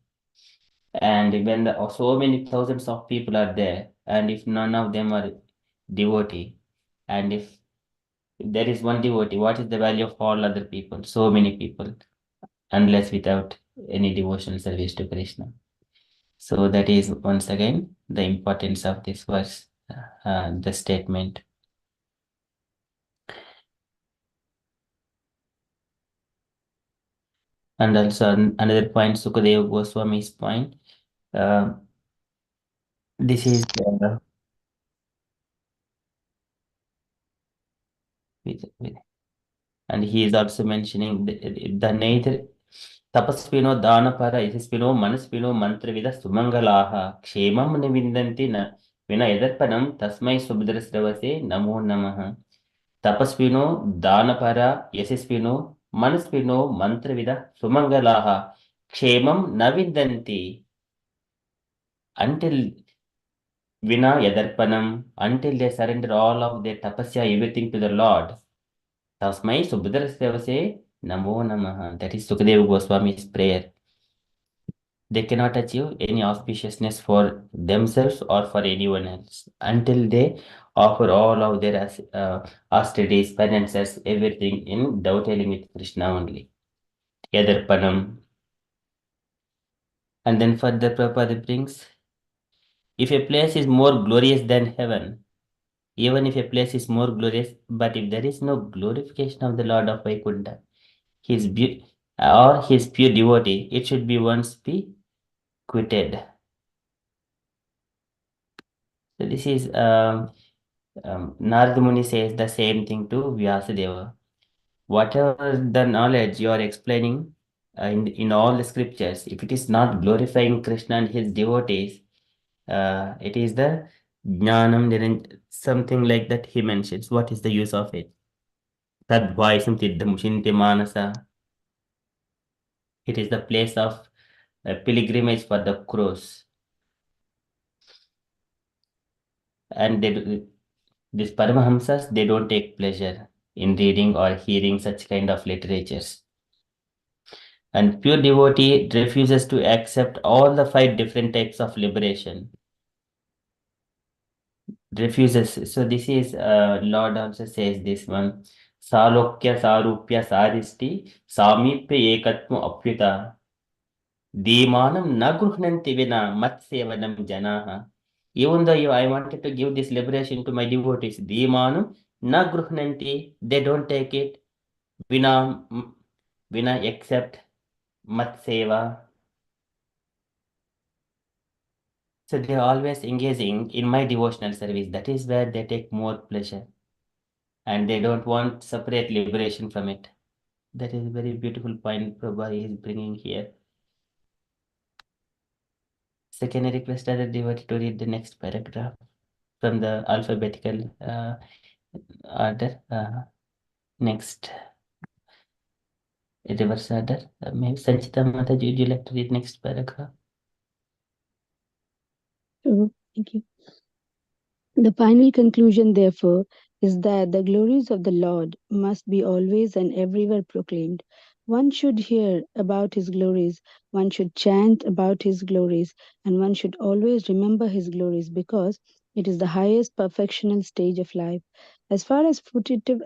And when so many thousands of people are there, and if none of them are devotee, and if there is one devotee, what is the value of all other people? So many people, unless without any devotional service to Krishna. So that is once again the importance of this verse, the statement. And also another point, Sukadeva Goswami's point. This is and he is also mentioning the neither tapasvino danapara yasasvino manasvino mantravida sumangalaha kshemam nivindanti na vina yadarpanam tasmai subhadrasravase namo namaha. Tapasvino danapara yasasvino manasvino mantravida sumangalaha kshemam navindanti until vina yadarpanam, until they surrender all of their tapasya, everything to the Lord. Tasmai Subhadrasdevase Namo Namaha. That is Sukadeva Goswami's prayer. They cannot achieve any auspiciousness for themselves or for anyone else until they offer all of their austerities, penances, everything in dovetailing with Krishna only. Yadarpanam. And then further Prabhupada brings, if a place is more glorious than heaven, even if a place is more glorious, but if there is no glorification of the Lord of Vaikuntha, his or his pure devotee, it should be once be quitted. So this is Narada Muni says the same thing to Vyasadeva. Whatever the knowledge you are explaining in all the scriptures, if it is not glorifying Krishna and his devotees, it is the jnanam, something like that he mentions. What is the use of it? Tadvaisam tiddhamushinte manasa. It is the place of pilgrimage for the crows. And these Paramahamsas, they don't take pleasure in reading or hearing such kind of literatures. And pure devotee refuses to accept all the 5 different types of liberation. Refuses. So this is, Lord also says this one. Salokya sarupya saristi samipya ekatma apyuta Demanam nagruhnanti vina matsevanam janaha. Even though I wanted to give this liberation to my devotees, Demanam nagruhnanti, they don't take it. Vina, vina accept matseva. So they are always engaging in my devotional service. That is where they take more pleasure. And they don't want separate liberation from it. That is a very beautiful point Prabhupada is bringing here. So can I request other devotee to read the next paragraph from the alphabetical order? Next, reverse order. Maybe Sanchita Mataji, would you like to read next paragraph? Sure. Thank you. The final conclusion, therefore, is that the glories of the Lord must be always and everywhere proclaimed. One should hear about his glories, one should chant about his glories, and one should always remember his glories because it is the highest perfectional stage of life. As far as fruitive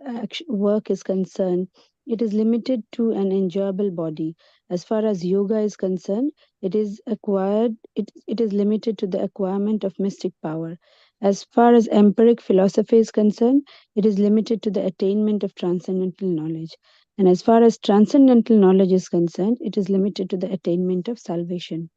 work is concerned, it is limited to an enjoyable body. As far as yoga is concerned, it is limited to the acquirement of mystic power. As far as empiric philosophy is concerned, it is limited to the attainment of transcendental knowledge. And as far as transcendental knowledge is concerned, it is limited to the attainment of salvation.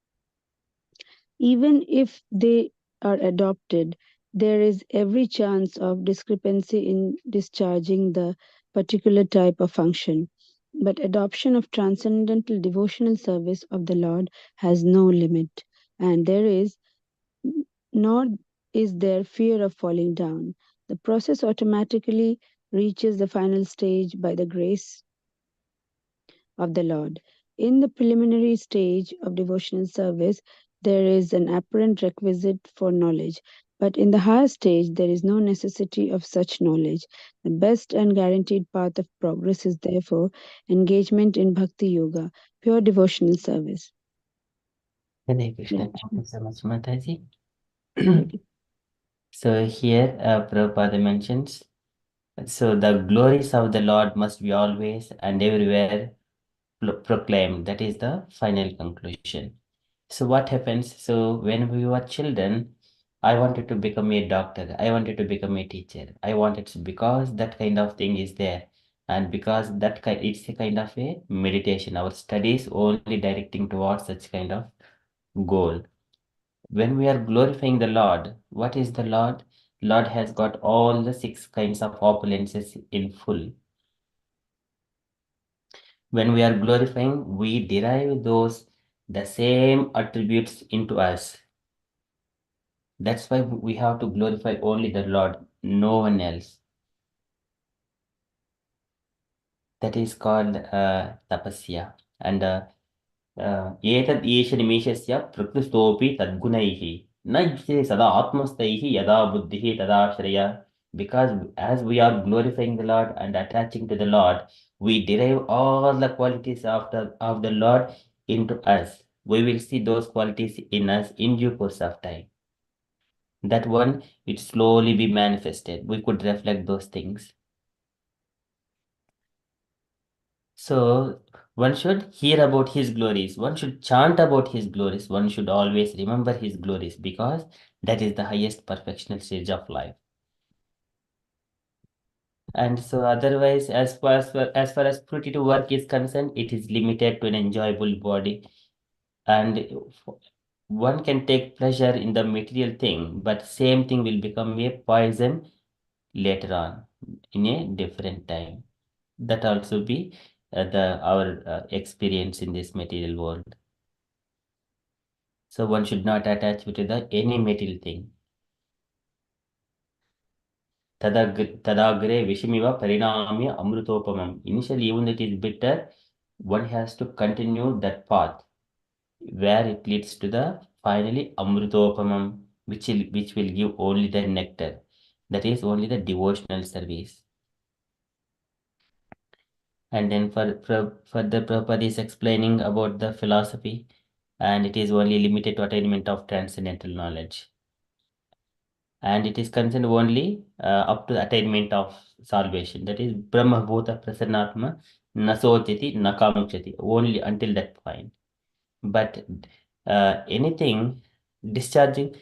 Even if they are adopted, there is every chance of discrepancy in discharging the particular type of function. But adoption of transcendental devotional service of the Lord has no limit, and nor is there fear of falling down. The process automatically reaches the final stage by the grace of the Lord. In the preliminary stage of devotional service, there is an apparent requisite for knowledge, but in the higher stage, there is no necessity of such knowledge. The best and guaranteed path of progress is therefore engagement in Bhakti Yoga, pure devotional service. Hare Krishna. Thank you so much, Mataji. Thank you. So here, Prabhupada mentions, so the glories of the Lord must be always and everywhere proclaimed. That is the final conclusion. So what happens? So when we were children, I wanted to become a doctor. I wanted to become a teacher. I wanted to, because that kind of thing is there, and because it's a kind of a meditation. Our studies only directing towards such kind of goal. When we are glorifying the Lord, what is the Lord? Lord has got all the 6 kinds of opulences in full. When we are glorifying, we derive the same attributes into us. That's why we have to glorify only the Lord, no one else. That is called tapasya. And एतद् ईश निमेषस्य प्रकृतोऽपि तद्गुणैः न युज्यते सदा आत्मस्थैः यदा बुद्धिः तदा Shreya. Because as we are glorifying the Lord and attaching to the Lord, we derive all the qualities of the Lord into us. We will see those qualities in us in due course of time. That one, it slowly be manifested. We could reflect those things. So one should hear about his glories, one should chant about his glories, one should always remember his glories, because that is the highest perfectional stage of life. And so otherwise, as far as fruitive work is concerned, it is limited to an enjoyable body. And one can take pleasure in the material thing, but same thing will become a poison later on in a different time. That also be our experience in this material world. So one should not attach to the any material thing. Tadagre vishimiva parinamya amrutopamam. Initially, even it is bitter, one has to continue that path where it leads to the finally amrutopamam, which will give only the nectar. That is only the devotional service. And then further Prabhupada is explaining about the philosophy, and it is only limited to attainment of transcendental knowledge. And it is concerned only up to the attainment of salvation. That is Brahma Bhuta Prasannatma Nasojati Nakamukshati, only until that point. But anything discharging,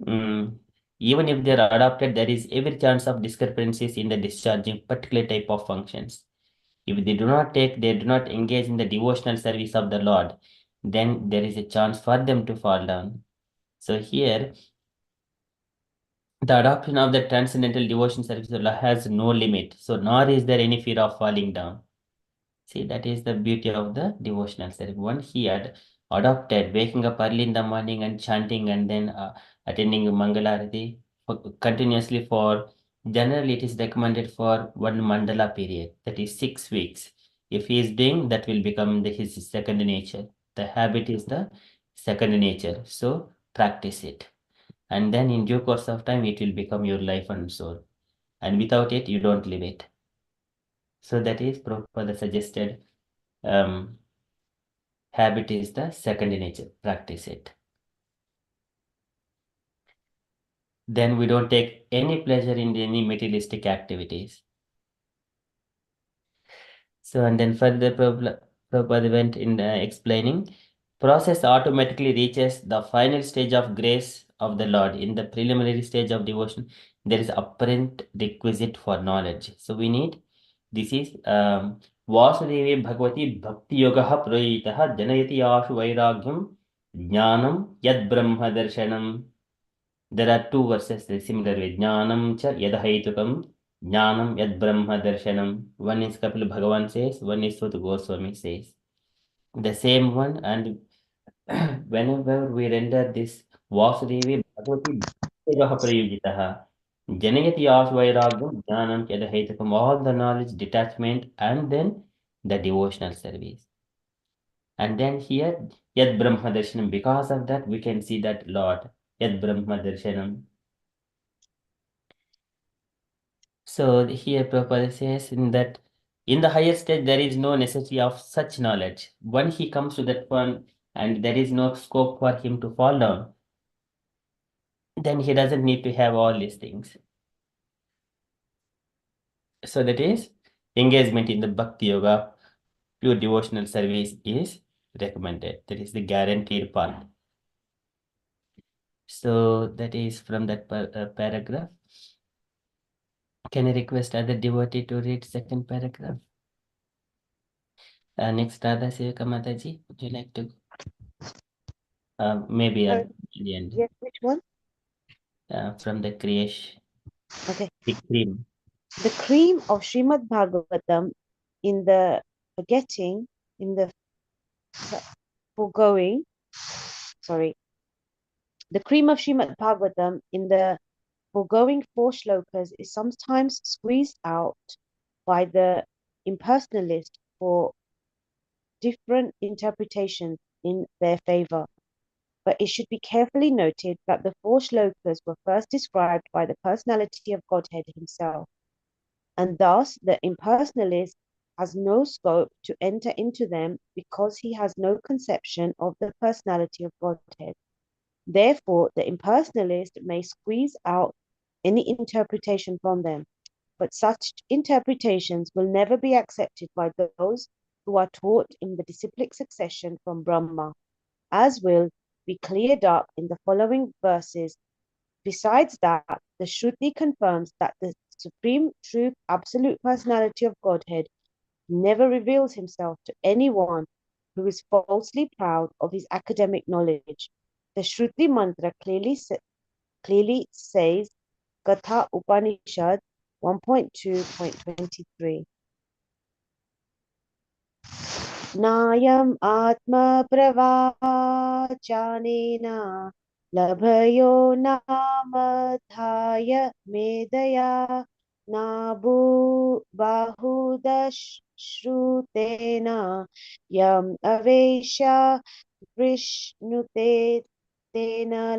even if they are adopted, there is every chance of discrepancies in the discharging particular type of functions. If they do not engage in the devotional service of the Lord, then there is a chance for them to fall down. So here, the adoption of the transcendental devotion service of Allah has no limit. So nor is there any fear of falling down. See, that is the beauty of the devotional service. One he had adopted, waking up early in the morning and chanting, and then attending Mangalarati continuously for, generally it is recommended for 1 mandala period, that is 6 weeks. If he is doing, that will become his second nature. The habit is the second nature. So practice it. And then in due course of time, it will become your life and soul. And without it, you don't live it. So that is Prabhupada suggested habit is the second nature. Practice it. Then we don't take any pleasure in any materialistic activities. So, and then further Prabhupada went in explaining, process automatically reaches the final stage of grace of the Lord. In the preliminary stage of devotion, there is apparent requisite for knowledge. So we need, this is Vasudevi Bhagavati Bhakti Yogaha Prayitaha Janayati Ashu Vairagyam Jnanam Yad Brahma Darshanam. There are two verses similar way. Jnanam cha yadhaitukam Jnanam yad Brahma Darshanam. One is Kapil Bhagavan says, one is Sut Goswami says. The same one, and whenever we render this Vasudevi Bhagavati Bhakti Prayujitaha Janayati Ashvairagam Jnanam Yadhaitukam, all the knowledge, detachment, and then the devotional service. And then here, Yad Brahma Darshanam, because of that, we can see that Lord, Yad Brahma Darshanam. So here Prabhupada says in that in the higher stage there is no necessity of such knowledge. When he comes to that point and there is no scope for him to fall down, then he doesn't need to have all these things. So that is engagement in the Bhakti Yoga, pure devotional service is recommended. That is the guaranteed part. So that is from that paragraph. Can I request other devotee to read second paragraph? Next, Radha Sevaka Mataji, would you like to? Maybe at the end. Yes, which one? From the creation. Okay. The cream. The cream of Srimad Bhagavatam in the forgetting, in the foregoing, the cream of Srimad Bhagavatam in the foregoing 4 shlokas is sometimes squeezed out by the impersonalist for different interpretations in their favor. But it should be carefully noted that the 4 shlokas were first described by the personality of Godhead himself, and thus the impersonalist has no scope to enter into them because he has no conception of the personality of Godhead. Therefore, the impersonalist may squeeze out any interpretation from them, but such interpretations will never be accepted by those who are taught in the disciplic succession from Brahma, as will be cleared up in the following verses. Besides that, the Shruti confirms that the Supreme Truth Absolute Personality of Godhead never reveals himself to anyone who is falsely proud of his academic knowledge. The Shruti mantra clearly says, Katha Upanishad 1.2.23. Nayam Atma Pravachanena Labhayo Namadhaya Medaya Nabu Bahudashrutena Yam Avesha Vishnute Tena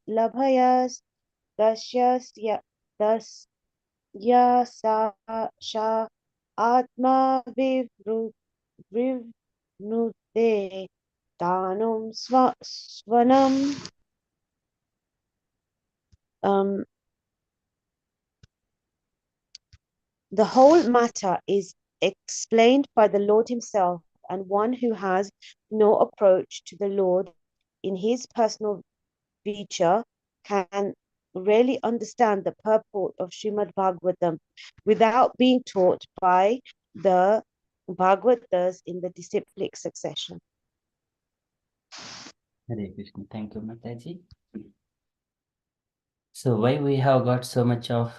Labhayas Dasyasya Dasyasa Atma Vivnute Danum Swanam. The whole matter is explained by the Lord himself, and one who has no approach to the Lord in his personal feature can really understand the purport of Srimad Bhagavatam without being taught by the Bhagavatas in the disciplic succession. Hare Krishna. Thank you, Mataji. So why we have got so much of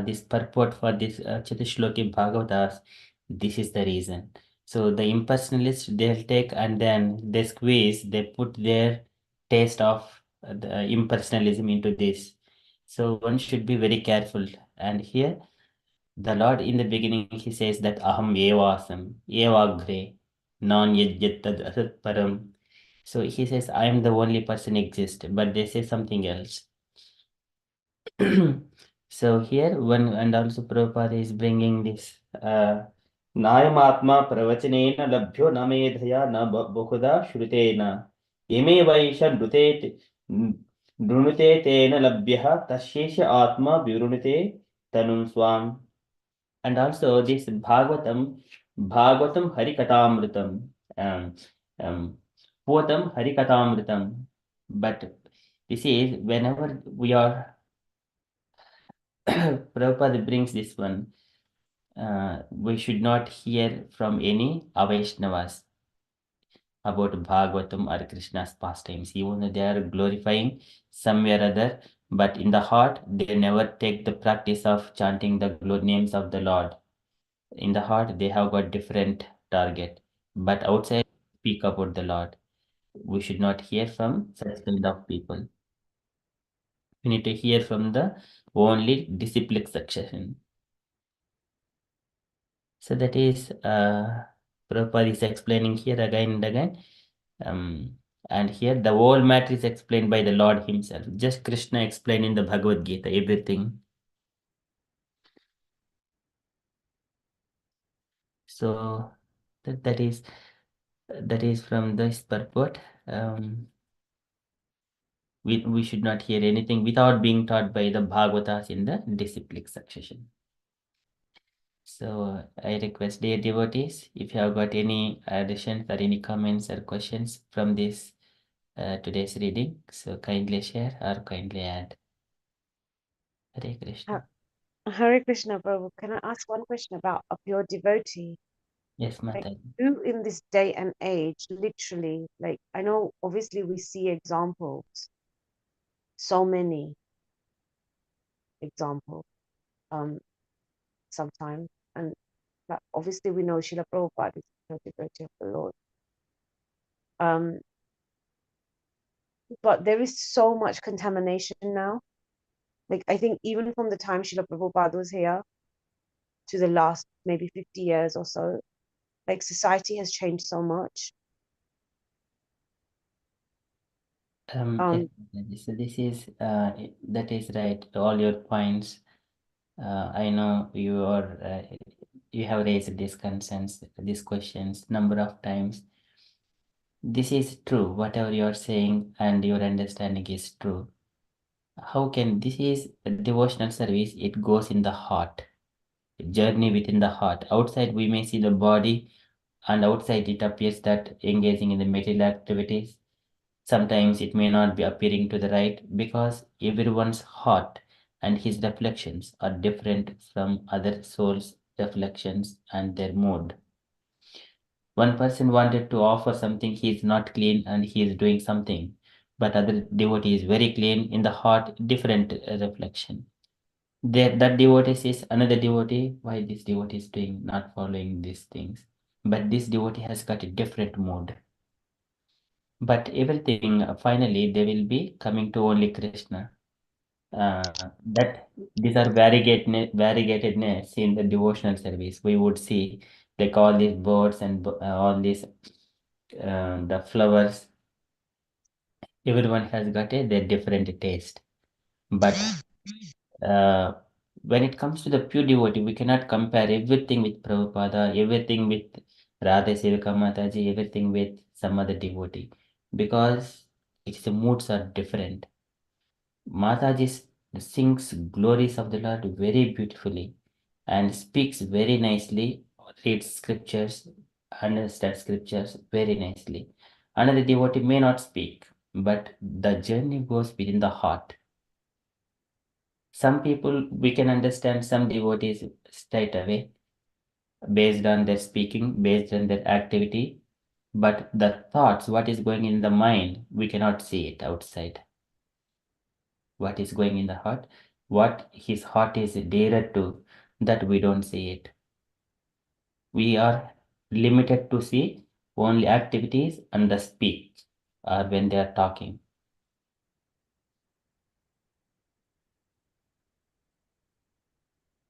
this purport for this Chatishloki Bhagavatas? This is the reason. So the impersonalists, they'll take and then they squeeze, they put their taste of the impersonalism into this. So one should be very careful. And here, the Lord in the beginning, he says that Aham Evasam, Evagre, non yajyatad asat param. So he says, I am the only person exist, but they say something else. So here one, and also Prabhupada is bringing this नायमात्मा प्रवचनेन लभ्यो न मेधया न बहुधा श्रुतेन इमे वैष नृणुते तेन लभ्यः तस्यैष आत्मा विवृणुते तनुं स्वाम्. And also this Bhagavatam Harikatamritam, Potam Harikatamritam. But this is whenever we are, Prabhupada brings this one, we should not hear from any Avaishnavas about Bhagavatam or Krishna's pastimes, even though they are glorifying somewhere or other, but in the heart, they never take the practice of chanting the names of the Lord. In the heart, they have got different target, but outside, speak about the Lord. We should not hear from such kind of people. We need to hear from the only disciplic succession. So that is Prabhupada is explaining here again and again. And here the whole matter is explained by the Lord himself. Just Krishna explained in the Bhagavad Gita everything. So that is from this purport. We should not hear anything without being taught by the Bhagavatas in the disciplic succession. So I request dear devotees, if you have got any additions or any comments or questions from this today's reading, so kindly share or kindly add. Hare Krishna. Hare Krishna, Prabhu. Can I ask one question about a pure devotee? Yes, Like, Mataji. who in this day and age, literally, like, I know obviously we see examples, so many examples, sometimes, and that obviously we know Srila Prabhupada is a pure devotee of the Lord. But there is so much contamination now. Like, I think even from the time Srila Prabhupada was here to the last maybe 50 years or so, like, society has changed so much. Yes, Mataji. So this is that is right. All your points. I know you are you have raised these concerns, these questions number of times. This is true. Whatever you are saying and your understanding is true. How can this is a devotional service? It goes in the heart, journey within the heart. Outside we may see the body, and outside it appears that engaging in the material activities. Sometimes it may not be appearing to the right because everyone's heart and his reflections are different from other souls' reflections and their mood. One person wanted to offer something, he is not clean and he is doing something, but other devotee is very clean in the heart, different reflection. That devotee says another devotee, why this devotee is doing not following these things, but this devotee has got a different mood. But everything finally they will be coming to only Krishna. That these are variegatedness in the devotional service. We would see like all these birds and all these the flowers. Everyone has got their different taste. But when it comes to the pure devotee, we cannot compare everything with Prabhupada, everything with Radha Sevika Mataji, everything with some other devotee, because its the moods are different. Mataji sings glories of the Lord very beautifully and speaks very nicely, reads scriptures, understands scriptures very nicely. Another devotee may not speak, but the journey goes within the heart. Some people we can understand some devotees straight away based on their speaking, based on their activity, but the thoughts, what is going in the mind, we cannot see it outside. What is going in the heart, what his heart is dearer to, that we don't see it. We are limited to see only activities and the speech or when they are talking.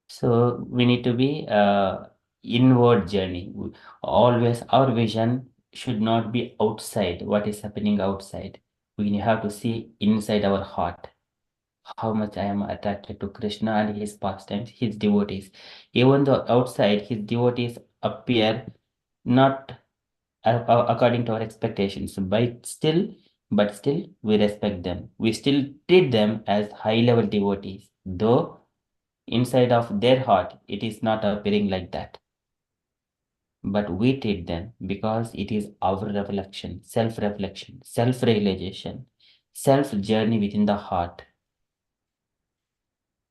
So we need to be inward journey. Always our vision should not be outside what is happening outside. We have to see inside our heart how much I am attracted to Krishna and his pastimes, his devotees. Even though outside his devotees appear not according to our expectations, but still we respect them. We still treat them as high-level devotees, though inside of their heart it is not appearing like that. But we treat them because it is our reflection, self-reflection, self-realization, self-journey within the heart.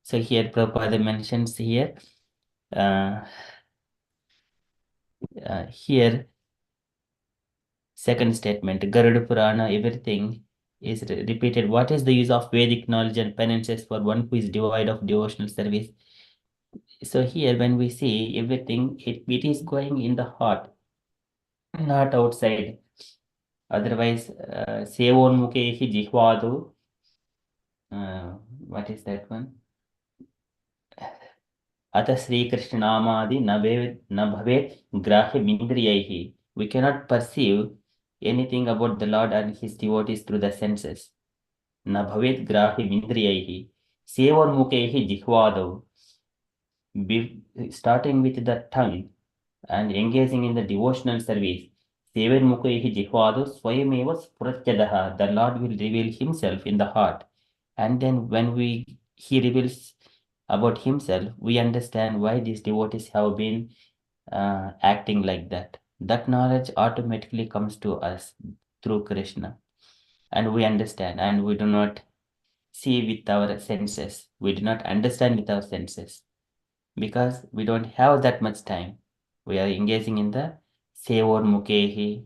So here Prabhupada mentions here, here second statement, Garuda Purana, everything is repeated. What is the use of Vedic knowledge and penances for one who is devoid of devotional service? So here when we see everything, it is going in the heart, not outside. Otherwise, sevon mukehi jihvadu, what is that one? Atha Sri Krishna Namadi na bhavet grahya. We cannot perceive anything about the Lord and his devotees through the senses. न भवेत् ग्राह्यमिन्द्रियैः सेवोन्मुखैः जिह्वादौ. Starting with the tongue and engaging in the devotional service, sevenmukaihi jihvadu swayameva spuratyadaha. The Lord will reveal himself in the heart. And then when he reveals about himself, we understand why these devotees have been acting like that. That knowledge automatically comes to us through Krishna. And we understand, and we do not see with our senses. We do not understand with our senses because we don't have that much time. We are engaging in the Sevor Mukehi,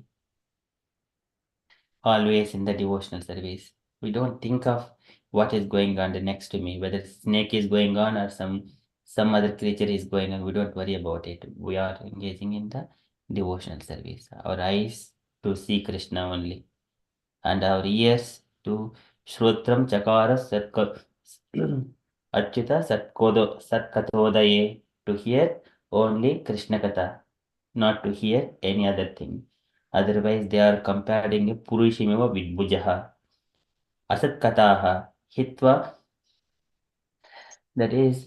always in the devotional service. We don't think of what is going on next to me, whether snake is going on or some other creature is going on. We don't worry about it. We are engaging in the devotional service. Our eyes to see Krishna only, and our ears to Shrotram Chakara Achyuta Satkathodaye, to hear only Krishna Katha, not to hear any other thing. Otherwise, they are comparing Purushimeva Vidbhujaha. Asat Kataha Hitva, that is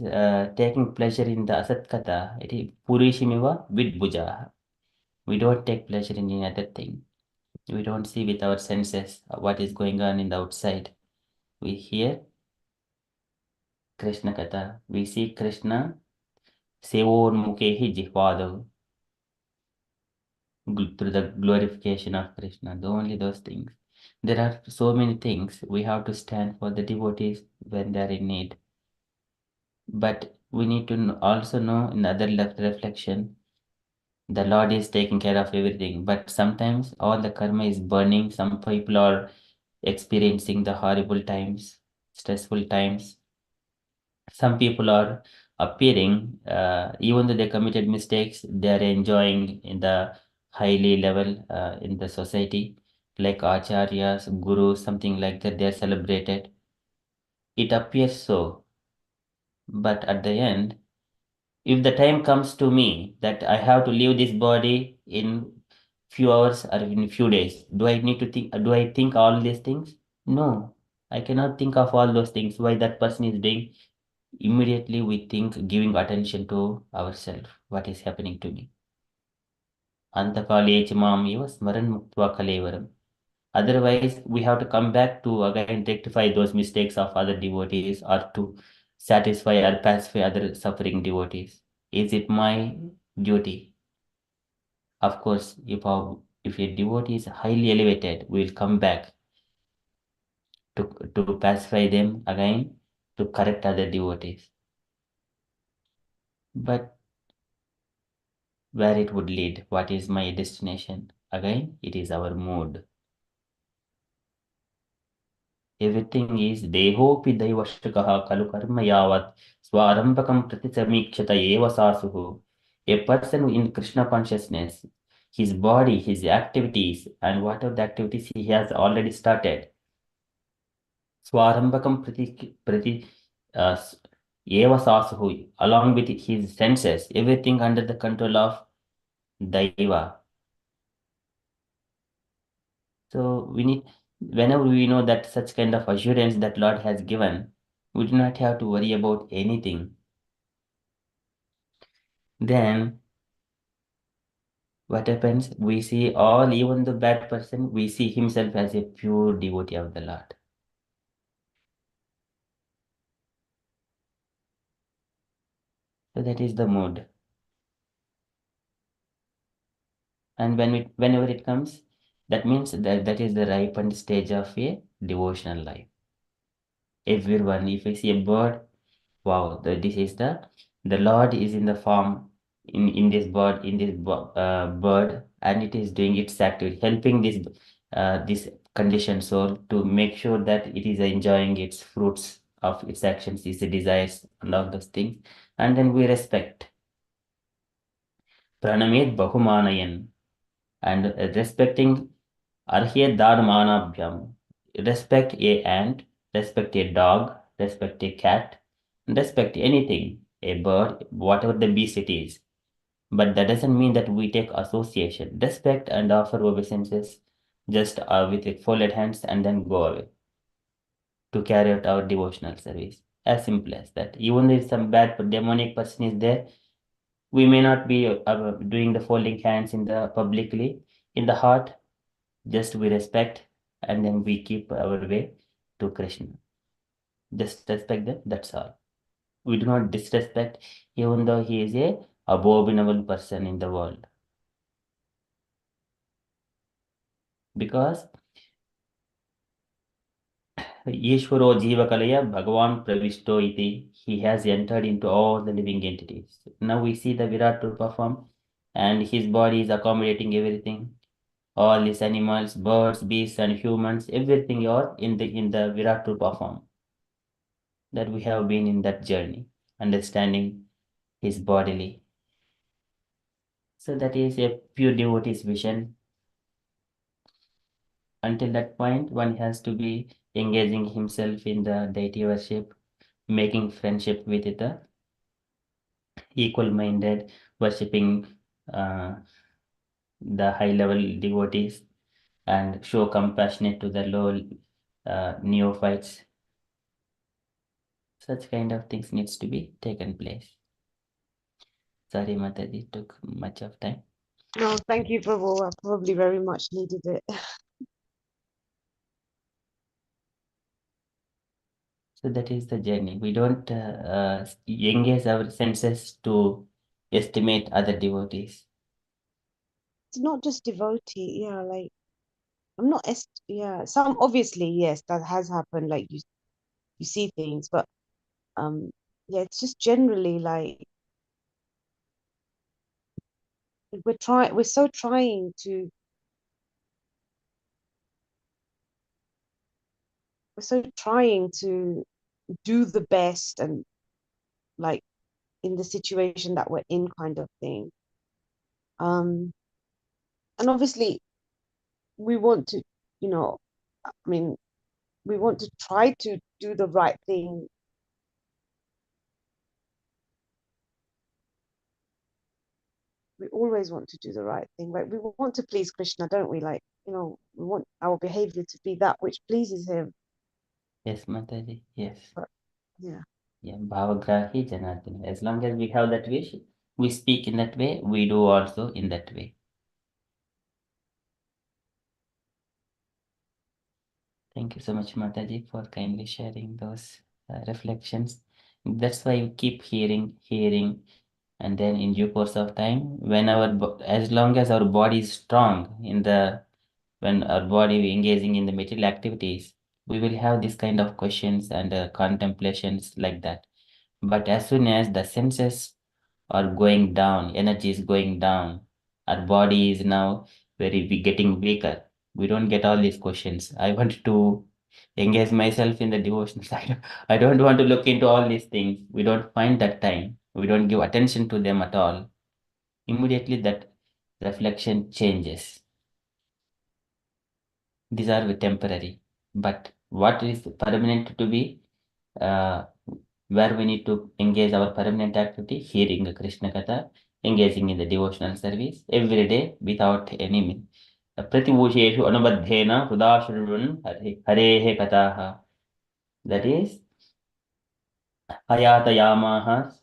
taking pleasure in the Asat Katha. It is Purushimeva Vidbhujaha. We don't take pleasure in any other thing. We don't see with our senses what is going on in the outside. We hear Krishna Katha. We see Krishna Sevonmukehi Jihvadav, through the glorification of Krishna. Only those things. There are so many things we have to stand for the devotees when they are in need. But we need to also know in other reflection, the Lord is taking care of everything. But sometimes all the karma is burning. Some people are experiencing the horrible times, stressful times. Some people are appearing, even though they committed mistakes, they are enjoying in the highly level in the society, like acharyas, gurus, something like that. They are celebrated. It appears so, but at the end, if the time comes to me that I have to leave this body in few hours or in few days, do I need to think? Do I think all these things? No, I cannot think of all those things. Why that person is doing? Immediately we think, giving attention to ourselves, what is happening to me. Antakale mam eva smaran muktva kalevaram. Otherwise, we have to come back to again rectify those mistakes of other devotees or to satisfy or pacify other suffering devotees. Is it my duty? Of course, if a devotee is highly elevated, we will come back to pacify them again, to correct other devotees. But where it would lead, what is my destination? Again, it is our mood. Everything is dehopi daivashakaha kalu karma yavat swarambakam pratisamikshata eva sasuhu. A person in Krishna consciousness, his body, his activities, and whatever the activities he has already started, swarambakam prati eva sasuhu, along with his senses, everything under the control of Daiva. So whenever we know that such kind of assurance that Lord has given, we do not have to worry about anything. Then what happens? We see all, even the bad person, we see himself as a pure devotee of the Lord. So that is the mood. And whenever it comes, that means that is the ripened stage of a devotional life. Everyone, if I see a bird, wow, this is the Lord is in the form in this bird, and it is doing its activity, helping this conditioned soul to make sure that it is enjoying its fruits of its actions, its desires, and all those things. And then we respect. Pranamet Bahumanayan, and respecting Arhe Dharmanabhyam. Respect a ant, respect a dog, respect a cat, respect anything, a bird, whatever the beast it is. But that doesn't mean that we take association. Respect and offer obeisances just with folded hands and then go away to carry out our devotional service. As simple as that. Even if some bad demonic person is there, we may not be doing the folding hands in the publicly. In the heart, just we respect and then we keep our way to Krishna. Just respect them, that's all. We do not disrespect, even though he is a abominable person in the world. Because Ishvaro Jivakalaya Bhagavan Pravishto iti, he has entered into all the living entities. Now we see the Virat Rupa form, and his body is accommodating everything. All these animals, birds, beasts, and humans, everything are in the Virat Rupa form. That we have been in that journey, understanding his bodily. So that is a pure devotee's vision. Until that point, one has to be engaging himself in the deity worship, making friendship with the equal-minded, worshipping the high-level devotees, and show compassionate to the low neophytes. Such kind of things needs to be taken place. Sorry, Mataji, took much of time. No, thank you, Prabhu. I probably very much needed it. So that is the journey. We don't engage our senses to estimate other devotees. It's not just devotee, yeah, like I'm not yeah, some obviously, yes, that has happened, like you see things, but yeah, it's just generally like we're so trying to do the best and like in the situation that we're in kind of thing. And obviously we want to, I mean, we want to try to do the right thing. We always want to do the right thing. Like we want to please Krishna, don't we? Like, we want our behavior to be that which pleases him. Yes, Mataji, yes. But, yeah. Yeah, Bhavagrahi Janardana. As long as we have that wish, we speak in that way, we do also in that way. Thank you so much, Mataji, for kindly sharing those reflections. That's why we keep hearing, and then in due course of time, as long as our body is strong when our body engaging in the material activities, we will have this kind of questions and contemplations like that. But as soon as the senses are going down, energy is going down, our body is now getting weaker. We don't get all these questions. I want to engage myself in the devotion side. I don't want to look into all these things. We don't find that time. We don't give attention to them at all. Immediately that reflection changes. These are temporary. But what is permanent to be, uh, where we need to engage our permanent activity, hearing Krishna Katha, engaging in the devotional service every day without any mean. Pratibhusheshu anubadhena hridashurun harehe kataha. That is, hayatayamaha.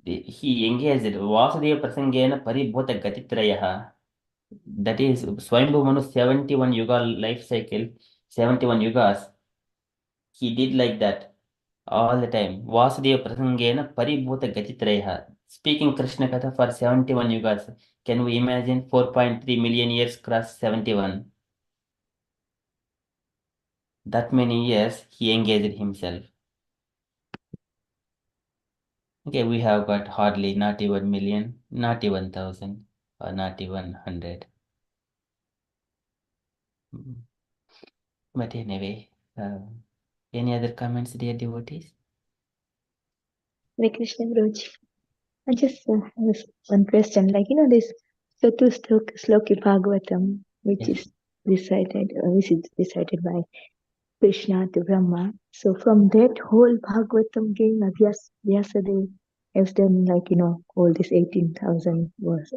He engaged Vasudeva Prasangena Paribhuta Gatitrayaha. That is Swayambhu Manu's 71 yuga life cycle, 71 yugas. He did like that all the time. Vasudeva Prasangena Paribhuta Gatitrayaha. Speaking Krishna Katha for 71 yugas. Can we imagine 4.3 million years cross 71? That many years he engaged himself. Okay, we have got hardly not even million, not even 1,000, or not even 100. But anyway, any other comments, dear devotees? Hare Krishna Guruji. I just have one question. Like, this Sloki Bhagavatam, which Yes. is recited by Krishna to Brahma. So from that whole Bhagavatam game, Vyasadeva has done all this 18,000 verse.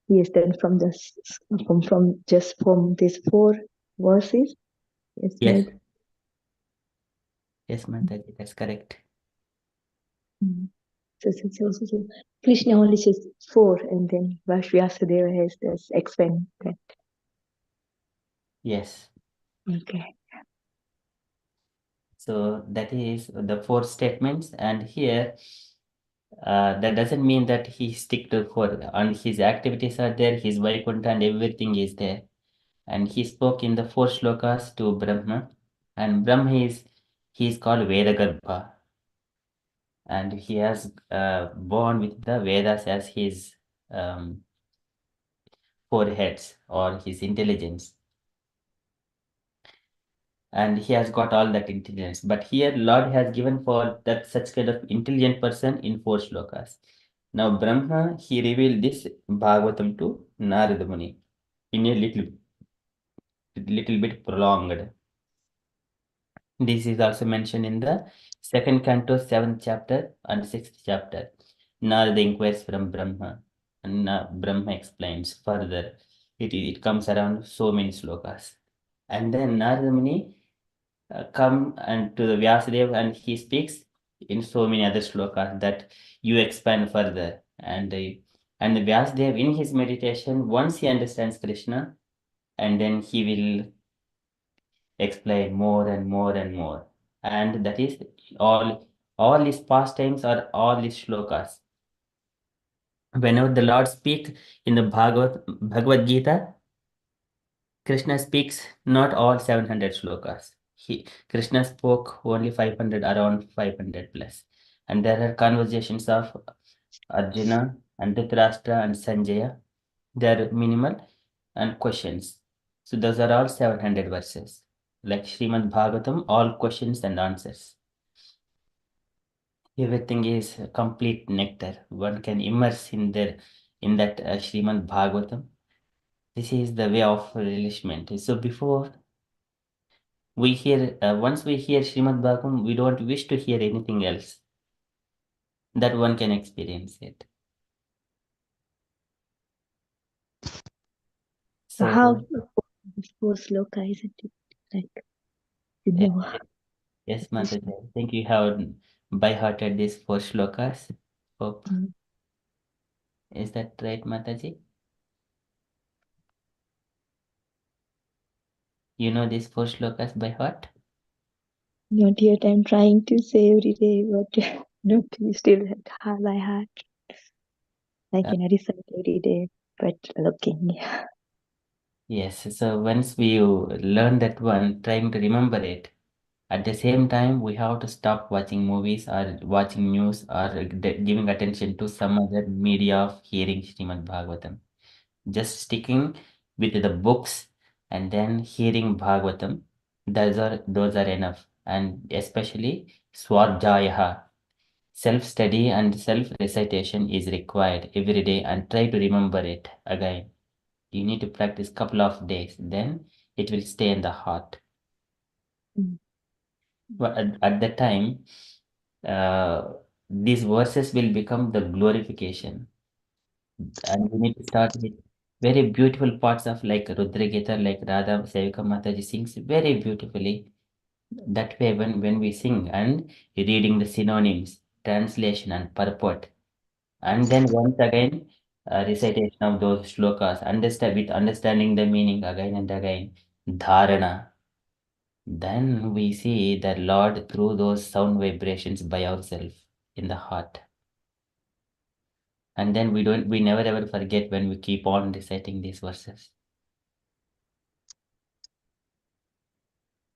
He has done from these 4 verses. It's Yes. made. Yes, Mataji, that's correct. So Krishna only says 4, and then Vyasadeva has this expand that. Yes. Okay. So that is the 4 statements, and here that doesn't mean that he stick to 4. And his activities are there, his Vaikuntha and everything is there. And he spoke in the 4 shlokas to Brahma, and Brahma he's called Vedagarbha, and he has born with the Vedas as his um, 4 heads or his intelligence. And he has got all that intelligence. But here Lord has given for that such kind of intelligent person in 4 shlokas. Now Brahma, he revealed this Bhagavatam to Narada Muni in a little bit prolonged. This is also mentioned in the 2nd canto, 7th chapter and 6th chapter. Narada inquires from Brahma, and Brahma explains further. It comes around so many slokas. And then Narada Muni come and to the Vyasadeva, and he speaks in so many other slokas that you expand further. And the Vyasadeva in his meditation, once he understands Krishna, and then he will explain more and more and more. And that is all these pastimes or all these shlokas. Whenever the Lord speaks in the Bhagavad Gita, Krishna speaks not all 700 shlokas. Krishna spoke only 500, around 500 plus. And there are conversations of Arjuna and Dhritarashtra and Sanjaya. They are minimal and questions. So those are all 700 verses. Like Srimad Bhagavatam, all questions and answers. Everything is complete nectar. One can immerse in that Srimad Bhagavatam. This is the way of relishment. So before we hear, once we hear Srimad Bhagavatam, we don't wish to hear anything else. That one can experience it. So how So 4 sloka is it? Like, yes, Mataji, I think you have by-hearted these 4 shlokas. Hope. Is that right, Mataji? You know these 4 shlokas by heart? Not yet. I'm trying to say every day, but not still by heart. I can recite every day, but looking. Yes, so once we learn that one, trying to remember it, at the same time, we have to stop watching movies or watching news or giving attention to some other media of hearing Srimad Bhagavatam. Just sticking with the books and then hearing Bhagavatam, those are enough. And especially Swadhyaya, self-study and self-recitation is required every day, and try to remember it again. You need to practice couple of days, then it will stay in the heart. But at that time, these verses will become the glorification. And we need to start with very beautiful parts of like Rudra Gita, like Radha Sevika Mataji sings very beautifully. That way, when we sing and reading the synonyms, translation, and purport, and then once again recitation of those shlokas, understanding the meaning again and again, dharana, then we see the Lord through those sound vibrations by ourselves in the heart. And then we never ever forget when we keep on reciting these verses.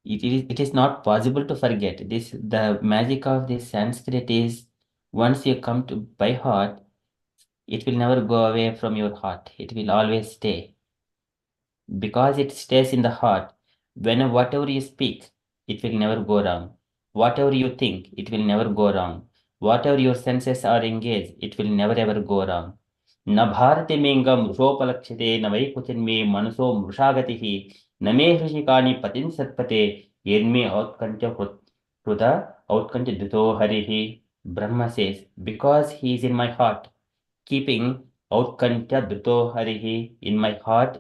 It is not possible to forget. The magic of this Sanskrit is once you come to by heart, it will never go away from your heart. It will always stay. Because it stays in the heart, whatever you speak, it will never go wrong. Whatever you think, it will never go wrong. Whatever your senses are engaged, it will never ever go wrong. न भारते मेंगम रोपलक्षिते न वै कुचिन्मे मनसो मृषागतिः न मे हृषिकानि पतिं सत्पते यन्मे हृदा औत्कण्ठ दुतो हरिः. Brahma says, because he is in my heart, keeping outkantya duto harihi in my heart,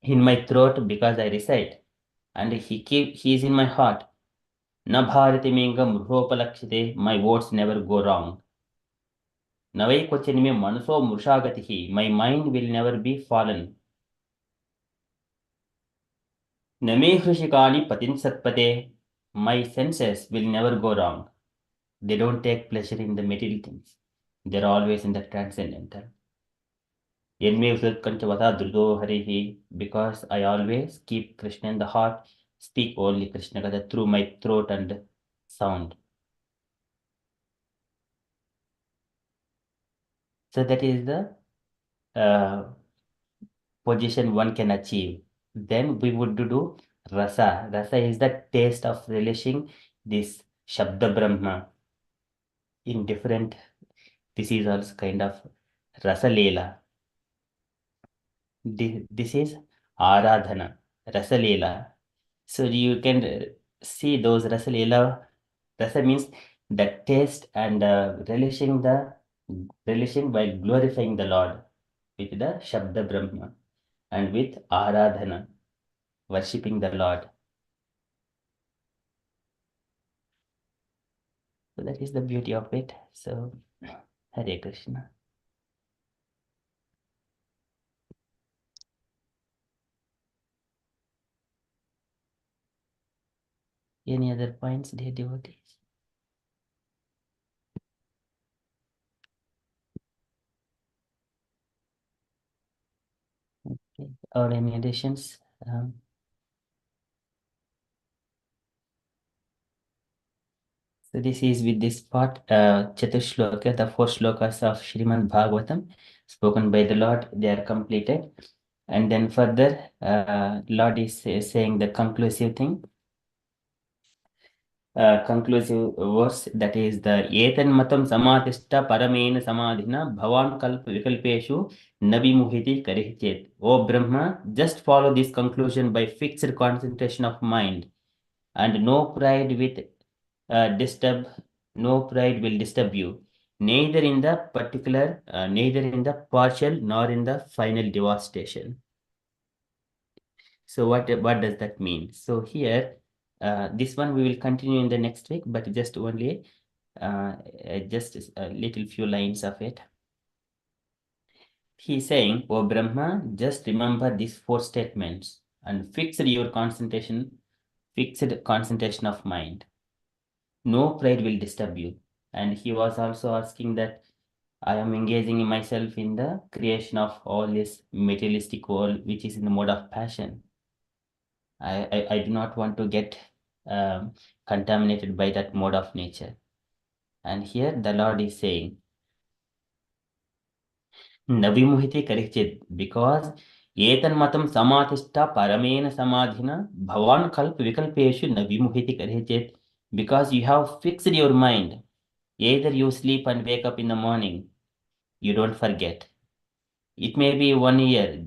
in my throat because I recite, and he is in my heart. Na bharati mingam rupalakshite, my words never go wrong. Navai kwachanime manaso mrushagatihi, my mind will never be fallen. Name hrushikani patin satpate, my senses will never go wrong. They don't take pleasure in the material things. They're always in the transcendental. Because I always keep Krishna in the heart, speak only Krishna Katha through my throat and sound. So that is the position one can achieve. Then we would do rasa. Rasa is the taste of relishing this Shabda Brahma in different. This is also kind of Rasa Leela. This is Aradhana, Rasa Leela. So you can see those Rasa Leela. Rasa means the taste and relishing while glorifying the Lord with the Shabda Brahma and with Aradhana, worshipping the Lord. So that is the beauty of it. So Hare Krishna. Any other points, dear devotees? Okay. Or any additions? So this is with this part, Chatushloka, the 4 shlokas of Srimad Bhagavatam, spoken by the Lord, they are completed. And then further, Lord is saying the conclusive thing, conclusive verse, that is the Etan matam samatishta paramena samadhina bhavan kalpa vikalpeshu nabi muhiti karihichet. O Brahma, just follow this conclusion by fixed concentration of mind, and no pride will disturb you, neither in the particular, neither in the partial, nor in the final devastation. So what does that mean? So here, this one we will continue in the next week, but just only just a little few lines of it. He is saying, O Brahma, just remember these 4 statements and fix your concentration, fixed concentration of mind. No pride will disturb you. And he was also asking that I am engaging myself in the creation of all this materialistic world, which is in the mode of passion. I do not want to get contaminated by that mode of nature. And here the Lord is saying, Navimuhiti Karichit, because Etan Matam Samatishta Paramena Samadhina Bhavan Kalp Vikalpeshu Navimuhiti Karichit, because you have fixed your mind. Either you sleep and wake up in the morning, you don't forget. It may be 1 year.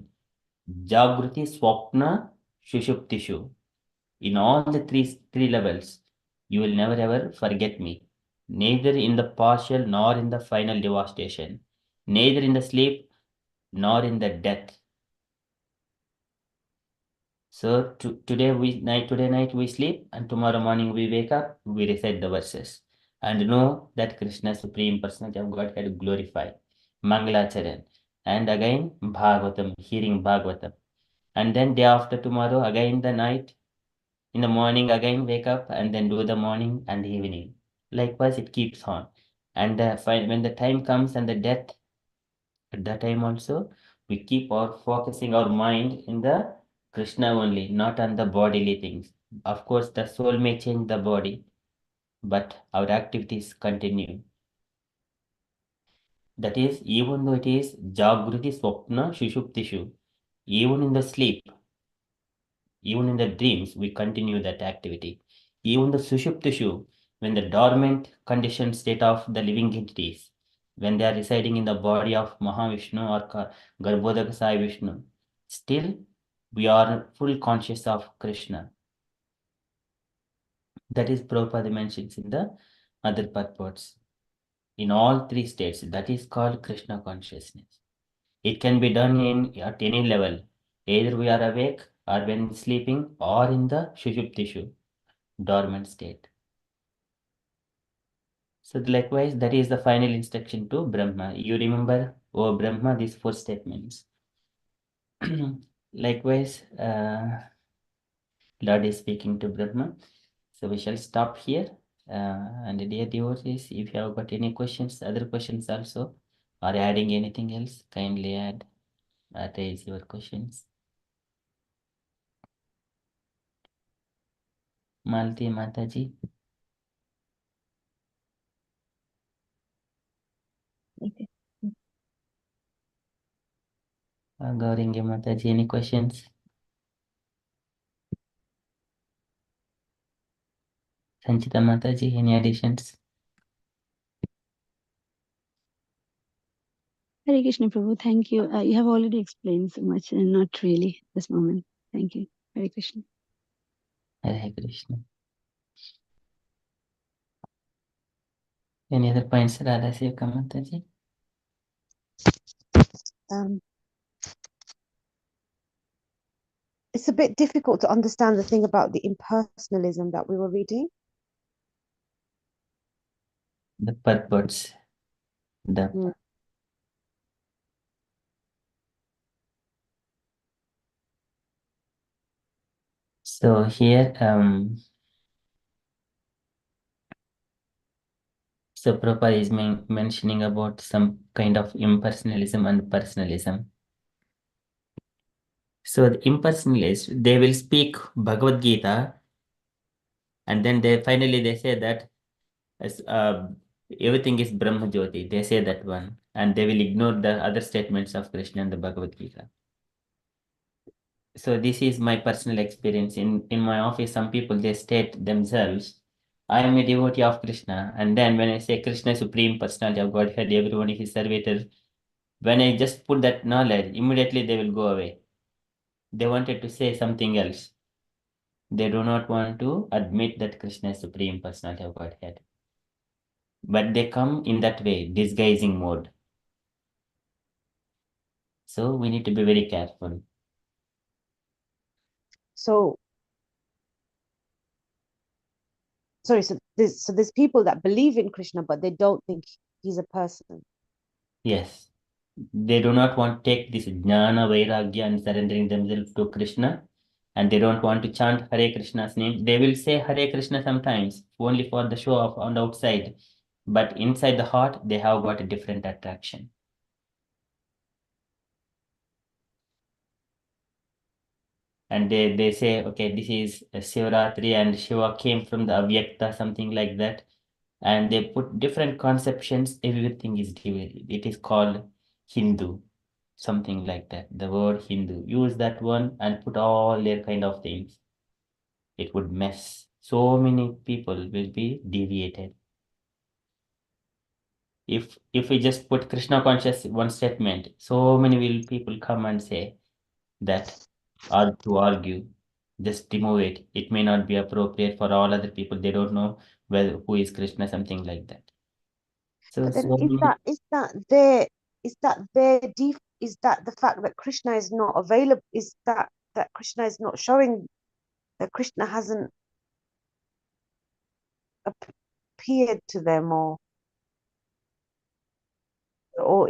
Jagruti, Swapna, Shushuptishu. In all the three levels, you will never ever forget me. Neither in the partial nor in the final devastation. Neither in the sleep nor in the death. So today night we sleep, and tomorrow morning we wake up, we recite the verses. And know that Krishna, Supreme Personality of Godhead, glorify. Mangalacharan. and again Bhagavatam, hearing Bhagavatam. And then day after tomorrow, again the night, in the morning again wake up and then do the morning and evening. Likewise, it keeps on. And when the time comes and the death, at that time also, we keep our focusing our mind in the Krishna only, not on the bodily things. Of course, the soul may change the body, but our activities continue. That is, even though it is Jagruti Swapna Shushuptishu, even in the sleep, even in the dreams, we continue that activity. Even the Sushuptishu, when the dormant conditioned state of the living entities, when they are residing in the body of Mahavishnu or Garbhodaka Sai Vishnu, still we are full conscious of Krishna. That is Prabhupada mentions in the other purports. In all three states, that is called Krishna consciousness. It can be done at any level. Either we are awake or when sleeping or in the Sushuptishu, dormant state. So likewise, that is the final instruction to Brahma. You remember, oh Brahma, these 4 statements. Likewise, Lord is speaking to Brahma. So we shall stop here. And dear devotees, if you have got any questions, other questions also, or adding anything else, kindly add or raise your questions. Malti Mataji. Okay. Gauringe Mataji, any questions? Sanchita Mataji, any additions? Hare Krishna Prabhu, thank you. You have already explained so much and not really this moment. Thank you. Hare Krishna. Hare Krishna. Any other points, Radha Sevaka Mataji? It's a bit difficult to understand the thing about the impersonalism that we were reading. The purports. The So here, so Prabhupada is mentioning about some kind of impersonalism and personalism. So the impersonalists, they will speak Bhagavad Gita, and then they say that as, everything is Brahma Jyoti. They say that one, and they will ignore the other statements of Krishna and the Bhagavad Gita. So this is my personal experience. In my office, some people, they state themselves, I am a devotee of Krishna. And then when I say Krishna, Supreme Personality of Godhead, everyone is his servitor. When I just put that knowledge, immediately they will go away. They wanted to say something else. They do not want to admit that Krishna is Supreme Personality of Godhead. But they come in that way, disguising mode. So we need to be very careful. So there's people that believe in Krishna, but they don't think he's a person. Yes. They do not want to take this jnana, vairagya and surrendering themselves to Krishna. And they don't want to chant Hare Krishna's name. They will say Hare Krishna sometimes, only for the show off on the outside. But inside the heart, they have got a different attraction. And they say, okay, this is Shivaratri and Shiva came from the Avyakta, something like that. And they put different conceptions. Everything is divided. It is called Hindu, something like that. The word Hindu. Use that one and put all their kind of things. It would mess. So many people will be deviated. If we just put Krishna conscious one statement, so many people come and say that or to argue. Just remove it. It may not be appropriate for all other people. They don't know who is Krishna, something like that. So, But then so many, is that the fact that Krishna is not available? Is that Krishna is not showing, that Krishna hasn't appeared to them, or